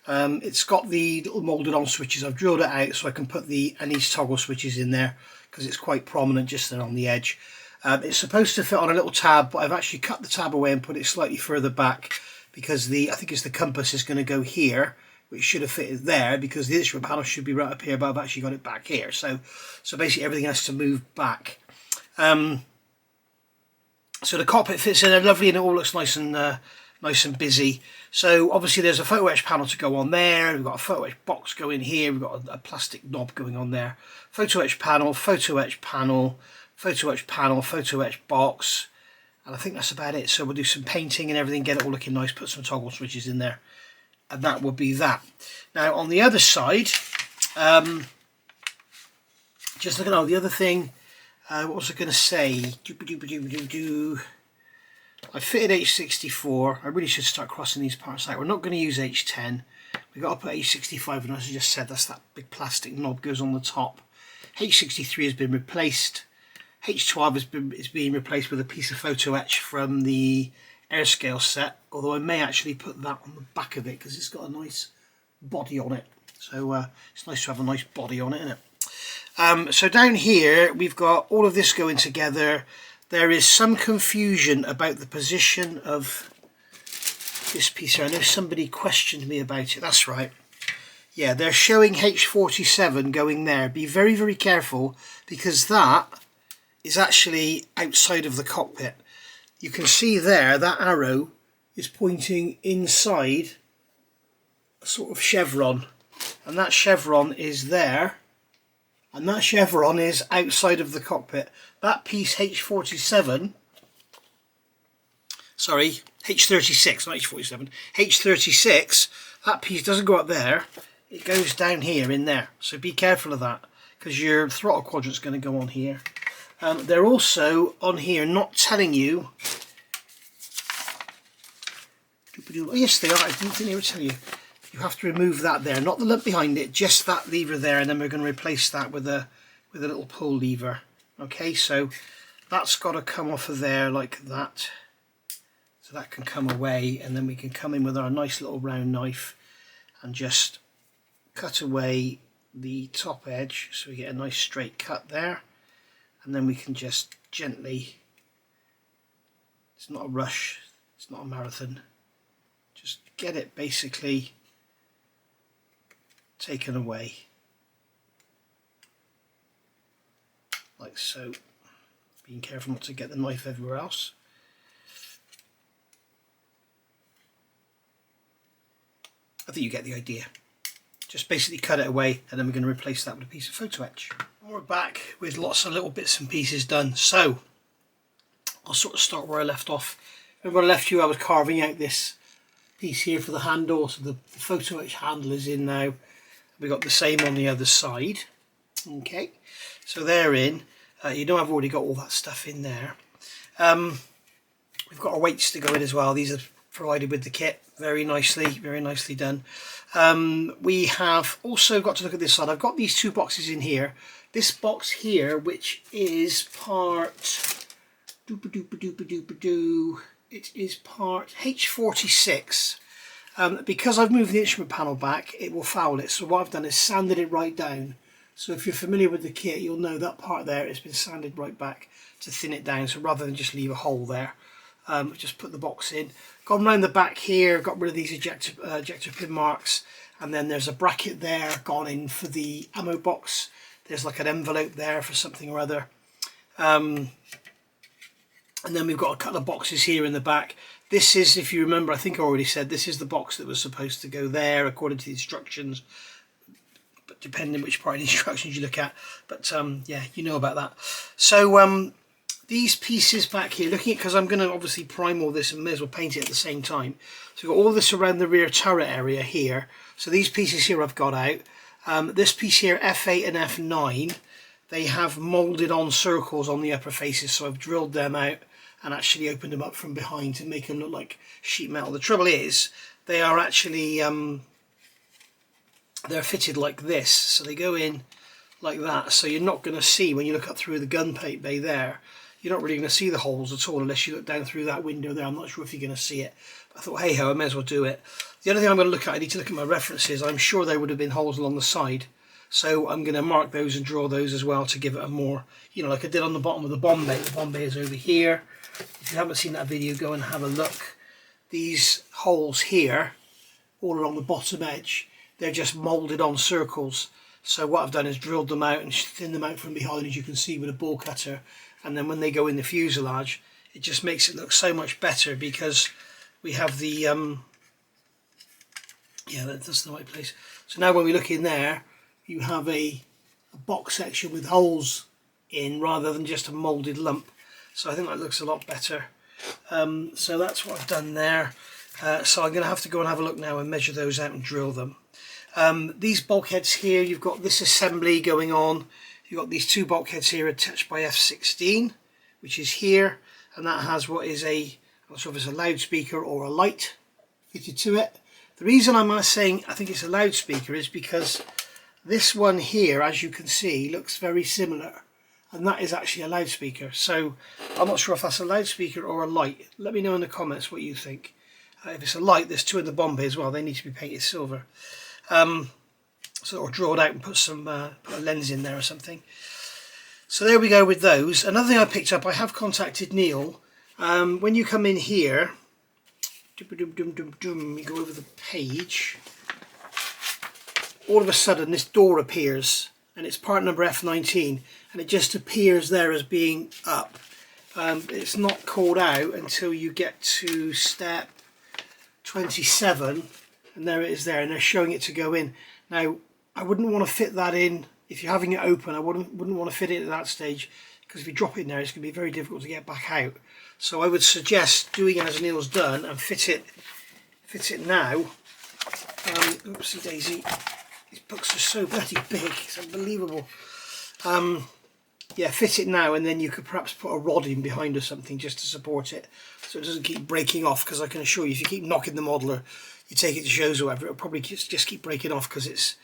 It's got the little moulded on switches. I've drilled it out so I can put the anise toggle switches in there because it's quite prominent just there on the edge. It's supposed to fit on a little tab, but I've actually cut the tab away and put it slightly further back because I think it's the compass is going to go here, which should have fitted there because the instrument panel should be right up here, but I've actually got it back here. So basically everything has to move back. So the cockpit fits in there lovely and it all looks nice and busy. So obviously there's a photo etch panel to go on there. We've got a photo etch box going here. We've got a plastic knob going on there. Photo etch panel, photo etch panel, photo etch panel, photo etch box. And I think that's about it. So we'll do some painting and everything, get it all looking nice, put some toggle switches in there. And that will be that. Now on the other side, just looking at the other thing, what was I going to say? I fitted H64. I really should start crossing these parts out. We're not going to use H10. We've got to put H65, and as I just said, that's that big plastic knob goes on the top. H63 has been replaced. H12 is being replaced with a piece of photo etch from the Airscale set, although I may actually put that on the back of it because it's got a nice body on it. So it's nice to have a nice body on it, isn't it? So down here we've got all of this going together. There is some confusion about the position of this piece here. I know somebody questioned me about it. That's right. Yeah, they're showing H47 going there. Be very, very careful because that is actually outside of the cockpit. You can see there that arrow is pointing inside a sort of chevron, and that chevron is there, and that chevron is outside of the cockpit. That piece H47, sorry, H36, not H47, H36, that piece doesn't go up there, it goes down here in there. So be careful of that because your throttle quadrant's going to go on here. They're also on here not telling you. Oh yes, they are. I didn't think they would tell you. You have to remove that there, not the lump behind it, just that lever there, and then we're going to replace that with a little pull lever. Okay, so that's got to come off of there like that. So that can come away, and then we can come in with our nice little round knife and just cut away the top edge so we get a nice straight cut there. And then we can just gently, it's not a rush, it's not a marathon, just get it basically taken away, like so, being careful not to get the knife everywhere else. I think you get the idea. Just basically cut it away, and then we're going to replace that with a piece of photo etch. And we're back with lots of little bits and pieces done. So I'll sort of start where I left off. Remember I left you, I was carving out this piece here for the handle, so the photo etch handle is in now. We've got the same on the other side. Okay, so they're in. You know I've already got all that stuff in there. We've got our weights to go in as well. These are provided with the kit. Very nicely done. We have also got to look at this side. I've got these two boxes in here. This box here, which is part it is part H46. Because I've moved the instrument panel back, it will foul it. So what I've done is sanded it right down. So if you're familiar with the kit, you'll know that part there has been sanded right back to thin it down. So rather than just leave a hole there, just put the box in. Gone round the back here, got rid of these ejector pin marks, and then there's a bracket there gone in for the ammo box. There's like an envelope there for something or other. And then we've got a couple of boxes here in the back. This is, if you remember, I think I already said, this is the box that was supposed to go there according to the instructions, but depending which part of the instructions you look at. But yeah, you know about that. So these pieces back here, looking at, because I'm going to obviously prime all this and may as well paint it at the same time. So we've got all this around the rear turret area here. So these pieces here I've got out. This piece here, F8 and F9, they have moulded on circles on the upper faces, so I've drilled them out and actually opened them up from behind to make them look like sheet metal. The trouble is, they are actually, they're fitted like this, so they go in like that, so you're not going to see, when you look up through the gun bay there, you're not really going to see the holes at all unless you look down through that window there. I'm not sure if you're going to see it. I thought, hey ho, I may as well do it. The other thing I'm going to look at, I need to look at my references. I'm sure there would have been holes along the side, so I'm going to mark those and draw those as well to give it a more, you know, like I did on the bottom of the bomb bay. The bomb bay is over here. If you haven't seen that video, go and have a look. These holes here, all along the bottom edge, they're just moulded on circles. So what I've done is drilled them out and thinned them out from behind, as you can see, with a ball cutter. And then when they go in the fuselage, it just makes it look so much better, because we have the yeah, that's the right place. So now when we look in there, you have a box section with holes in rather than just a moulded lump. So I think that looks a lot better. So that's what I've done there. So I'm going to have to go and have a look now and measure those out and drill them. These bulkheads here, you've got this assembly going on. You've got these two bulkheads here attached by F16, which is here, and that has what is a, I'm not sure if it's a loudspeaker or a light fitted to it. The reason I'm saying I think it's a loudspeaker is because this one here, as you can see, looks very similar, and that is actually a loudspeaker. So I'm not sure if that's a loudspeaker or a light. Let me know in the comments what you think. If it's a light, there's two in the bomb bay as well. They need to be painted silver. Or draw it out and put some put a lens in there or something. So there we go with those. Another thing I picked up, I have contacted Neil. When you come in here, you go over the page, all of a sudden this door appears, and it's part number F19, and it just appears there as being up. It's not called out until you get to step 27, and there it is there, and they're showing it to go in. Now I wouldn't want to fit that in if you're having it open. I wouldn't want to fit it at that stage, because if you drop it in there, it's going to be very difficult to get back out. So I would suggest doing it as Neil's done and fit it now. Oopsie daisy, these books are so bloody big, it's unbelievable. Yeah, fit it now, and then you could perhaps put a rod in behind or something just to support it, so it doesn't keep breaking off, because I can assure you, if you keep knocking the model or you take it to shows or whatever, it'll probably just keep breaking off, because it's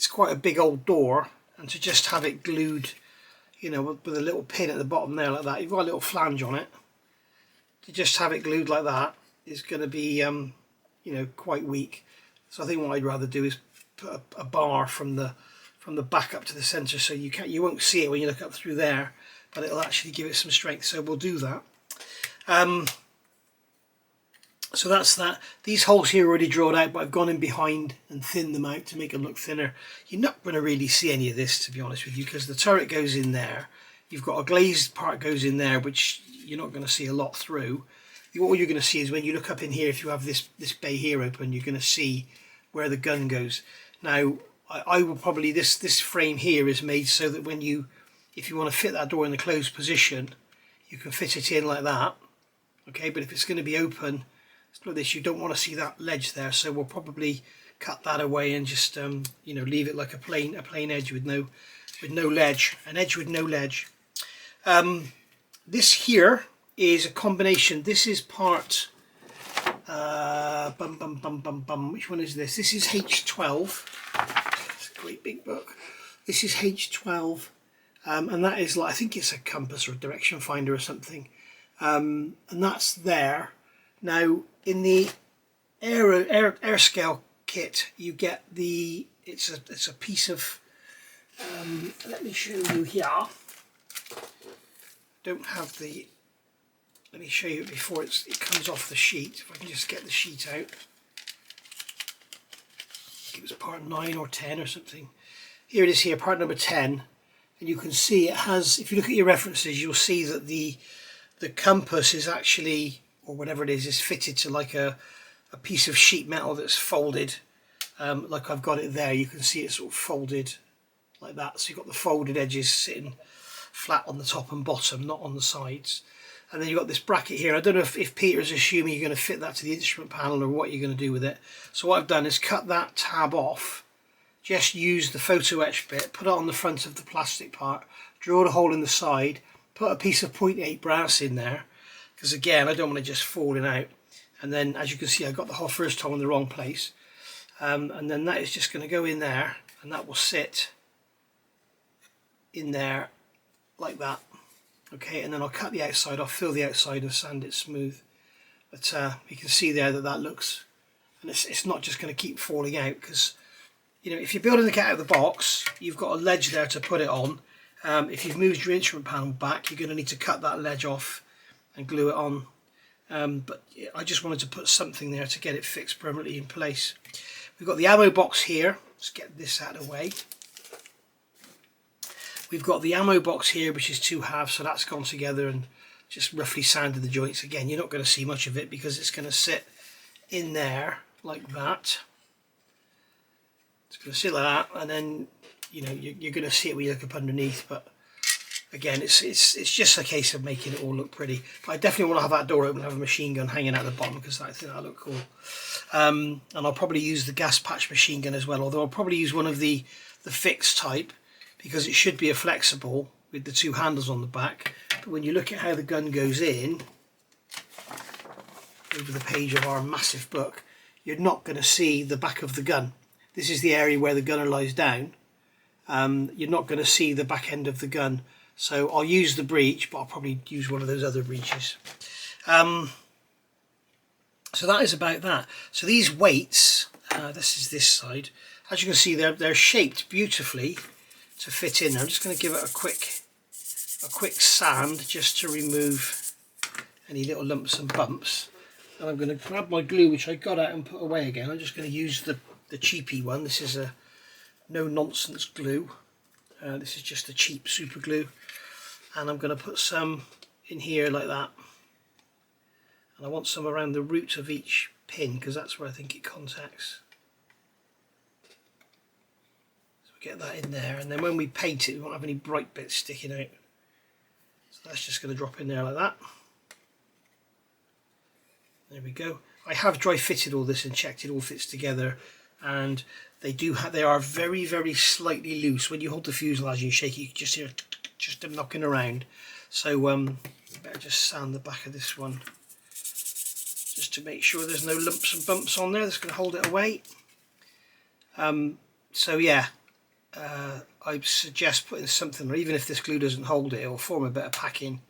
quite a big old door, and to just have it glued, you know, with a little pin at the bottom there like that, you've got a little flange on it, to just have it glued like that is going to be, you know, quite weak. So I think what I'd rather do is put a bar from the back up to the centre, so you won't see it when you look up through there, but it'll actually give it some strength. So we'll do that. So that's that. These holes here are already drawn out, but I've gone in behind and thinned them out to make them look thinner. You're not going to really see any of this, to be honest with you, because the turret goes in there. You've got a glazed part goes in there, which you're not going to see a lot through. All you're going to see is when you look up in here, if you have this bay here open, you're going to see where the gun goes. Now, I will probably, this frame here is made so that when if you want to fit that door in the closed position, you can fit it in like that. Okay, but if it's going to be open, like this, you don't want to see that ledge there, so we'll probably cut that away and just you know, leave it like a plain edge with no ledge, an edge with no ledge. This here is a combination. This is part Which one is this? This is H12. It's a great big book. This is H12, and that is like, I think it's a compass or a direction finder or something, and that's there. Now in the air scale kit, you get the it's a piece of. Let me show you here. Don't have the. Let me show you before it comes off the sheet. If I can just get the sheet out. It was part 9 or 10 or something. Here it is here, part number 10. And you can see it has, if you look at your references, you'll see that the compass is actually, or whatever it is fitted to like a piece of sheet metal that's folded. Like I've got it there. You can see it sort of folded like that. So you've got the folded edges sitting flat on the top and bottom, not on the sides. And then you've got this bracket here. I don't know if Peter's assuming you're going to fit that to the instrument panel or what you're going to do with it. So what I've done is cut that tab off, just use the photo etch bit, put it on the front of the plastic part, drill a hole in the side, put a piece of 0.8 brass in there, because again I don't want it just falling out. And then as you can see, I got the whole first hole in the wrong place. And then that is just going to go in there, and that will sit in there like that. Okay, and then I'll cut the outside off, fill the outside and sand it smooth. But you can see there that that looks, and it's not just going to keep falling out, because you know, if you're building the kit out of the box, you've got a ledge there to put it on. If you've moved your instrument panel back, you're going to need to cut that ledge off and glue it on. But I just wanted to put something there to get it fixed permanently in place. We've got the ammo box here. Let's get this out of the way. We've got the ammo box here, which is 2 halves, so that's gone together and just roughly sanded the joints. Again, you're not going to see much of it because it's going to sit in there like that. It's going to sit like that, and then you know you're going to see it when you look up underneath. But again, it's just a case of making it all look pretty. But I definitely want to have that door open and have a machine gun hanging out the bottom, because I think that'll look cool. And I'll probably use the gas patch machine gun as well, although I'll probably use one of the fixed type, because it should be a flexible with the 2 handles on the back. But when you look at how the gun goes in over the page of our massive book, you're not going to see the back of the gun. This is the area where the gunner lies down. You're not going to see the back end of the gun. So I'll use the breech, but I'll probably use one of those other breeches. So that is about that. So these weights, this is this side. As you can see, they're shaped beautifully to fit in. I'm just going to give it a quick sand just to remove any little lumps and bumps. And I'm going to grab my glue, which I got out and put away again. I'm just going to use the cheapy one. This is a no nonsense glue. This is just a cheap super glue, and I'm going to put some in here like that. And I want some around the root of each pin, because that's where I think it contacts. Get that in there, and then when we paint it we won't have any bright bits sticking out, so that's just going to drop in there like that. There we go. I have dry fitted all this and checked it all fits together, and they are very, very slightly loose. When you hold the fuselage and you shake it, you can just hear just them knocking around. So better just sand the back of this one just to make sure there's no lumps and bumps on there that's going to hold it away. So yeah, I suggest putting something, or even if this glue doesn't hold it, it'll form a bit of packing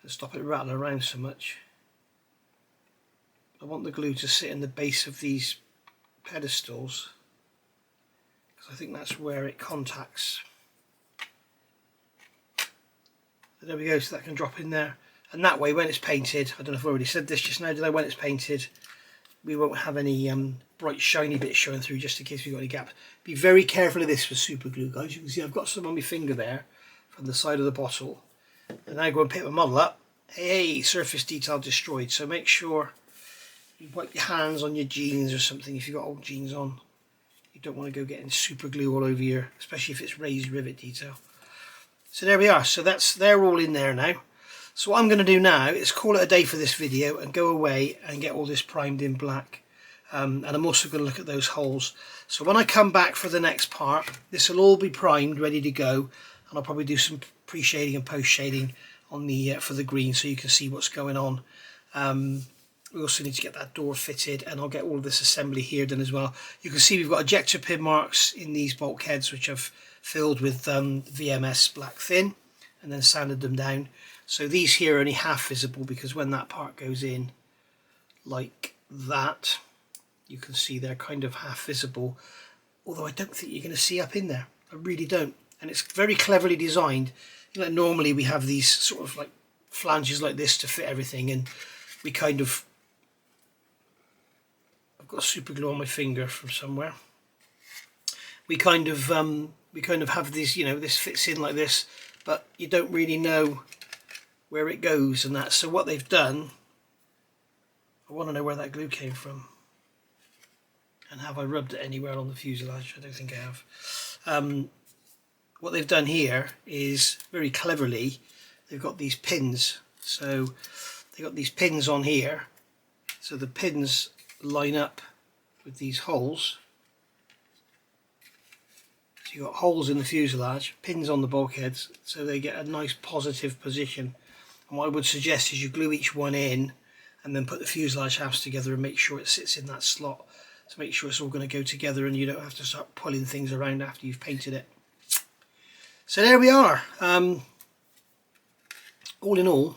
and stop it rattling around so much. I want the glue to sit in the base of these pedestals, because I think that's where it contacts. There we go, so that can drop in there, and that way when it's painted, I don't know if I've already said this just now, did I? When it's painted, we won't have any bright shiny bits showing through, just in case we've got any gaps. Be very careful of this with super glue, guys. You can see I've got some on my finger there from the side of the bottle, and I go and pick my model up. Hey, surface detail destroyed. So make sure you wipe your hands on your jeans or something if you've got old jeans on. You don't want to go getting super glue all over your, especially if it's raised rivet detail. So there we are. So they're all in there now. So what I'm going to do now is call it a day for this video and go away and get all this primed in black. And I'm also going to look at those holes. So when I come back for the next part, this will all be primed, ready to go, and I'll probably do some pre-shading and post-shading on the for the green, so you can see what's going on. We also need to get that door fitted, and I'll get all of this assembly here done as well. You can see we've got ejector pin marks in these bulkheads, which I've filled with VMS black thin and then sanded them down. So these here are only half visible, because when that part goes in like that, you can see they're kind of half visible, although I don't think you're going to see up in there. I really don't. And it's very cleverly designed. You know, normally we have these sort of like flanges like this to fit everything, and we kind of, I've got super glue on my finger from somewhere. We kind of have these, you know, this fits in like this, but you don't really know where it goes and that. So what they've done, I want to know where that glue came from, and have I rubbed it anywhere on the fuselage? I don't think I have. What they've done here is very cleverly, they've got these pins. So they've got these pins on here, so the pins line up with these holes. So you've got holes in the fuselage, pins on the bulkheads, so they get a nice positive position. And what I would suggest is you glue each one in and then put the fuselage halves together and make sure it sits in that slot, to make sure it's all going to go together and you don't have to start pulling things around after you've painted it. So there we are. All in all,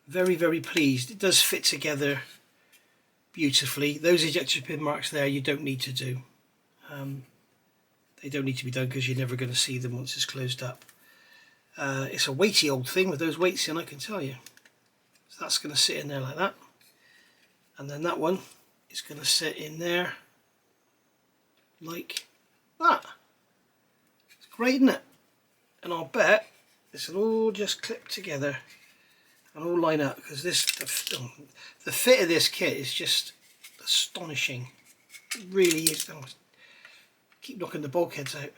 very, very pleased. It does fit together beautifully. Those ejector pin marks there, you don't need to do. They don't need to be done, because you're never going to see them once it's closed up. It's a weighty old thing with those weights in, I can tell you. So that's going to sit in there like that. And then that one is going to sit in there like that. It's great, isn't it? And I'll bet this will all just clip together and all line up, because this the fit of this kit is just astonishing. It really is. Oh, keep knocking the bulkheads out.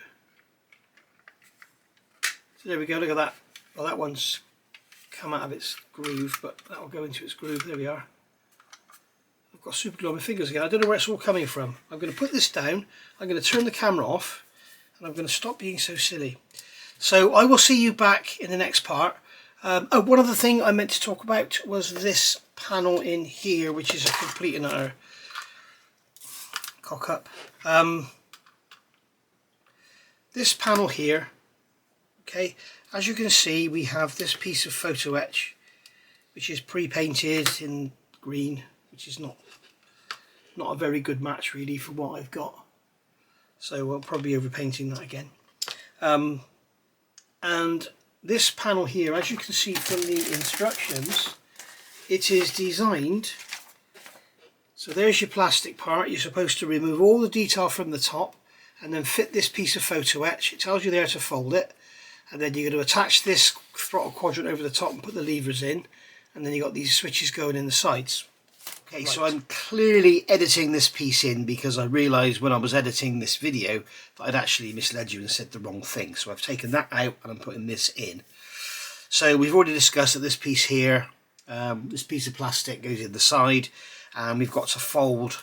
So there we go, look at that. Well, that one's come out of its groove, but that'll go into its groove. There we are. I've got super glue on my fingers again. I don't know where it's all coming from. I'm going to put this down, I'm going to turn the camera off, and I'm going to stop being so silly. So I will see you back in the next part. Oh, one other thing I meant to talk about was this panel in here, which is a complete and utter cock up. This panel here, okay, as you can see, we have this piece of photo etch, which is pre-painted in green, which is not a very good match really for what I've got. So I'll probably be overpainting that again. And this panel here, as you can see from the instructions, it is designed, so there's your plastic part. You're supposed to remove all the detail from the top and then fit this piece of photo etch. It tells you there to fold it, and then you're going to attach this throttle quadrant over the top and put the levers in, and then you've got these switches going in the sides. Okay, right. So I'm clearly editing this piece in because I realised when I was editing this video that I'd actually misled you and said the wrong thing. So I've taken that out and I'm putting this in. So we've already discussed that this piece here, this piece of plastic goes in the side, and we've got to fold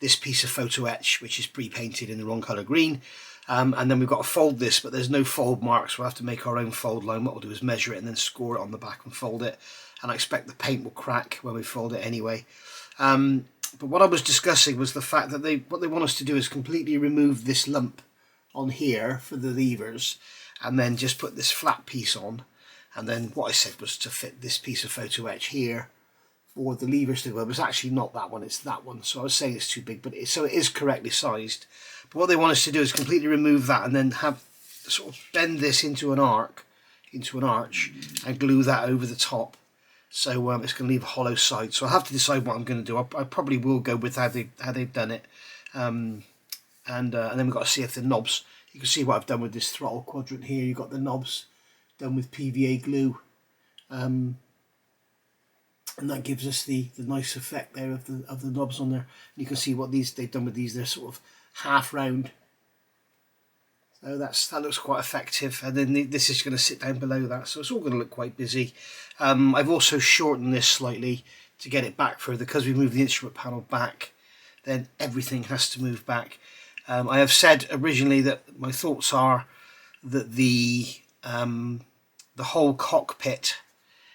this piece of photo etch, which is pre-painted in the wrong colour green. And then we've got to fold this, but there's no fold marks. We'll have to make our own fold line. What we'll do is measure it and then score it on the back and fold it. And I expect the paint will crack when we fold it anyway. But what I was discussing was the fact that what they want us to do is completely remove this lump on here for the levers, and then just put this flat piece on. And then what I said was to fit this piece of photo etch here for the levers to go. It was actually not that one, it's that one. So I was saying it's too big, but so it is correctly sized. But what they want us to do is completely remove that and then have sort of bend this into an arc, into an arch, and glue that over the top. So it's going to leave a hollow side. So I have to decide what I'm going to do. I probably will go with how they've done it, and then we've got to see if the knobs. You can see what I've done with this throttle quadrant here. You've got the knobs done with PVA glue, and that gives us the nice effect there of the knobs on there. And you can see what they've done with these. They're sort of half round. So that looks quite effective, and then this is going to sit down below that, so it's all going to look quite busy. I've also shortened this slightly to get it back further, because we moved the instrument panel back, then everything has to move back. I have said originally that my thoughts are that the whole cockpit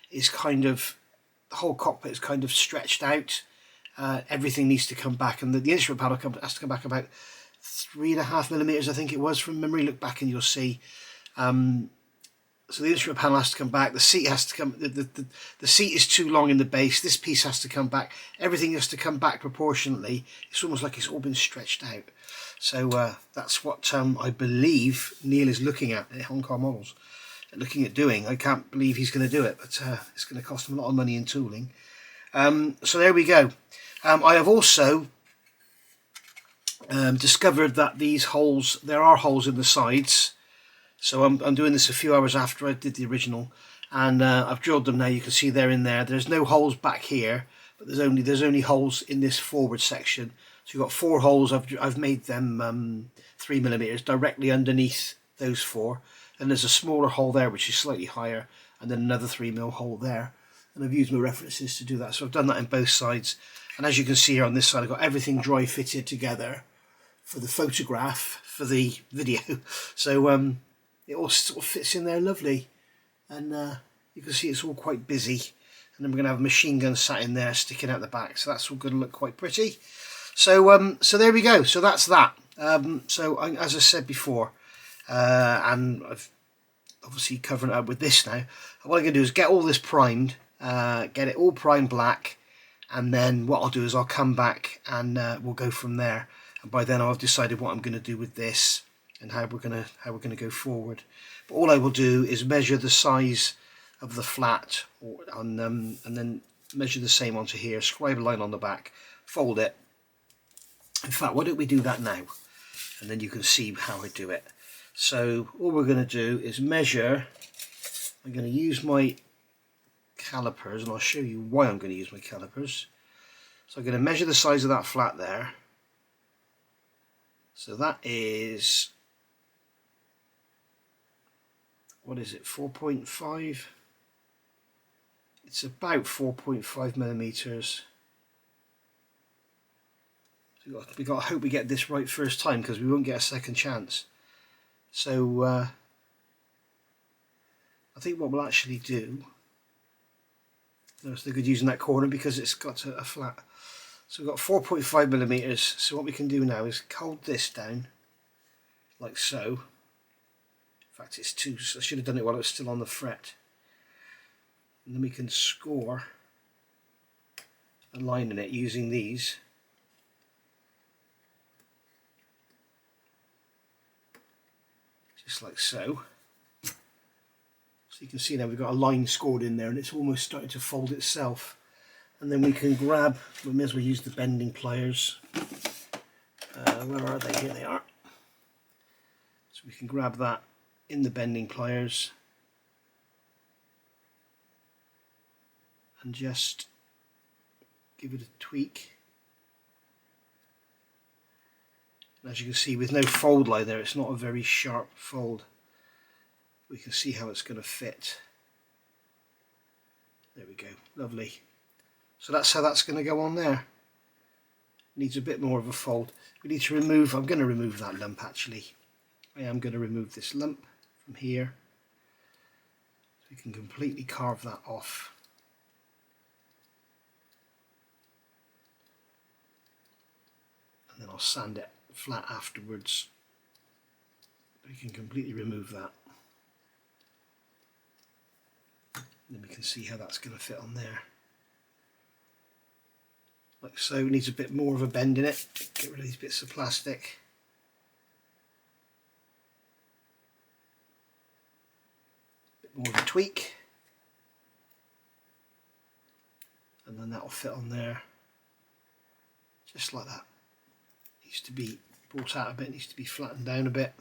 is kind of the whole cockpit is kind of stretched out. Everything needs to come back, and the instrument panel has to come back about 3.5 millimeters, I think it was, from memory. Look back and you'll see. So the instrument panel has to come back. The seat has to come. The seat is too long in the base. This piece has to come back. Everything has to come back proportionately. It's almost like it's all been stretched out. So that's what I believe Neil is looking at Hong Kong Models, looking at doing. I can't believe he's going to do it, but it's going to cost him a lot of money in tooling. So there we go. I have also discovered that these holes, there are holes in the sides. So I'm doing this a few hours after I did the original, and I've drilled them now. You can see they're in there. There's no holes back here, but there's only holes in this forward section. So you've got 4 holes. I've made them 3 millimeters directly underneath those 4. And there's a smaller hole there which is slightly higher, and then another 3 mil hole there. And I've used my references to do that. So I've done that on both sides. And as you can see here on this side, I've got everything dry fitted together for the photograph, for the video. So it all sort of fits in there lovely, and you can see it's all quite busy. And then we're going to have a machine gun sat in there sticking out the back, so that's all going to look quite pretty. So so there we go. So that's that. As I said before, and I've obviously covered it up with this now. What I'm going to do is get all this primed, get it all primed black, and then what I'll do is I'll come back and we'll go from there. And by then I'll have decided what I'm going to do with this and how we're going to go forward. But all I will do is measure the size of the flat, and then measure the same onto here, scribe a line on the back, fold it. In fact, why don't we do that now, and then you can see how I do it. So all we're going to do is measure. I'm going to use my calipers, and I'll show you why I'm going to use my calipers. So I'm going to measure the size of that flat there. So that is, what is it, 4.5? It's about 4.5 millimeters. So we got to hope we get this right first time, because we won't get a second chance. So I think what we'll actually do, no, it's no good using that corner because it's got a flat. So we've got 4.5 millimeters. So what we can do now is hold this down like so. In fact, it's too, so I should have done it while it was still on the fret. And then we can score a line in it using these. Just like so. So you can see now we've got a line scored in there, and it's almost starting to fold itself. And then we can grab, we may as well use the bending pliers. Where are they? Here they are. So we can grab that in the bending pliers and just give it a tweak. And as you can see, with no fold line there, it's not a very sharp fold. We can see how it's going to fit. There we go, lovely. So that's how that's going to go on there. Needs a bit more of a fold. We need to remove, I'm going to remove that lump actually. I am going to remove this lump from here. So we can completely carve that off. And then I'll sand it flat afterwards. We can completely remove that. And then we can see how that's going to fit on there. Like so. It needs a bit more of a bend in it. Get rid of these bits of plastic. A bit more of a tweak. And then that will fit on there. Just like that. Needs to be brought out a bit, needs to be flattened down a bit.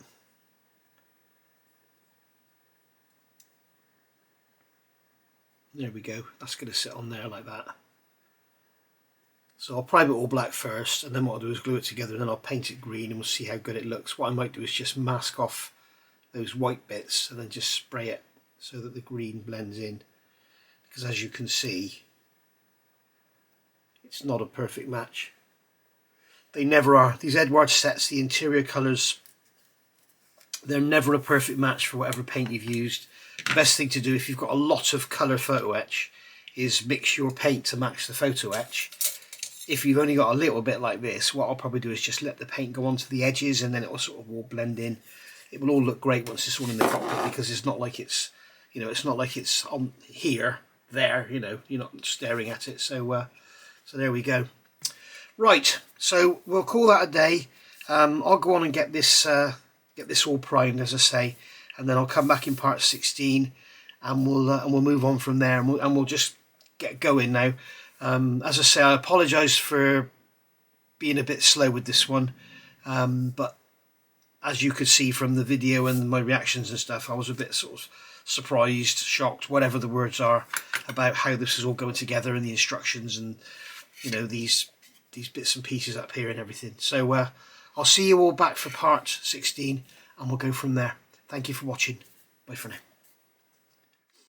There we go. That's going to sit on there like that. So I'll prime it all black first, and then what I'll do is glue it together, and then I'll paint it green, and we'll see how good it looks. What I might do is just mask off those white bits and then just spray it so that the green blends in, because as you can see, it's not a perfect match. They never are. These Eduard sets, the interior colours, they're never a perfect match for whatever paint you've used. The best thing to do if you've got a lot of colour photo etch is mix your paint to match the photo etch. If you've only got a little bit like this, what I'll probably do is just let the paint go onto the edges, and then it will sort of all blend in. It will all look great once it's all in the cockpit, because it's not like it's, you know, it's not like it's on here, there, you know, you're not staring at it. So so there we go. Right, so we'll call that a day. I'll go on and get this all primed, as I say, and then I'll come back in part 16, and we'll move on from there, and we'll just get going now. As I say, I apologise for being a bit slow with this one, but as you could see from the video and my reactions and stuff, I was a bit sort of surprised, shocked, whatever the words are, about how this is all going together and the instructions, and you know, these bits and pieces up here and everything. So I'll see you all back for part 16, and we'll go from there. Thank you for watching. Bye for now.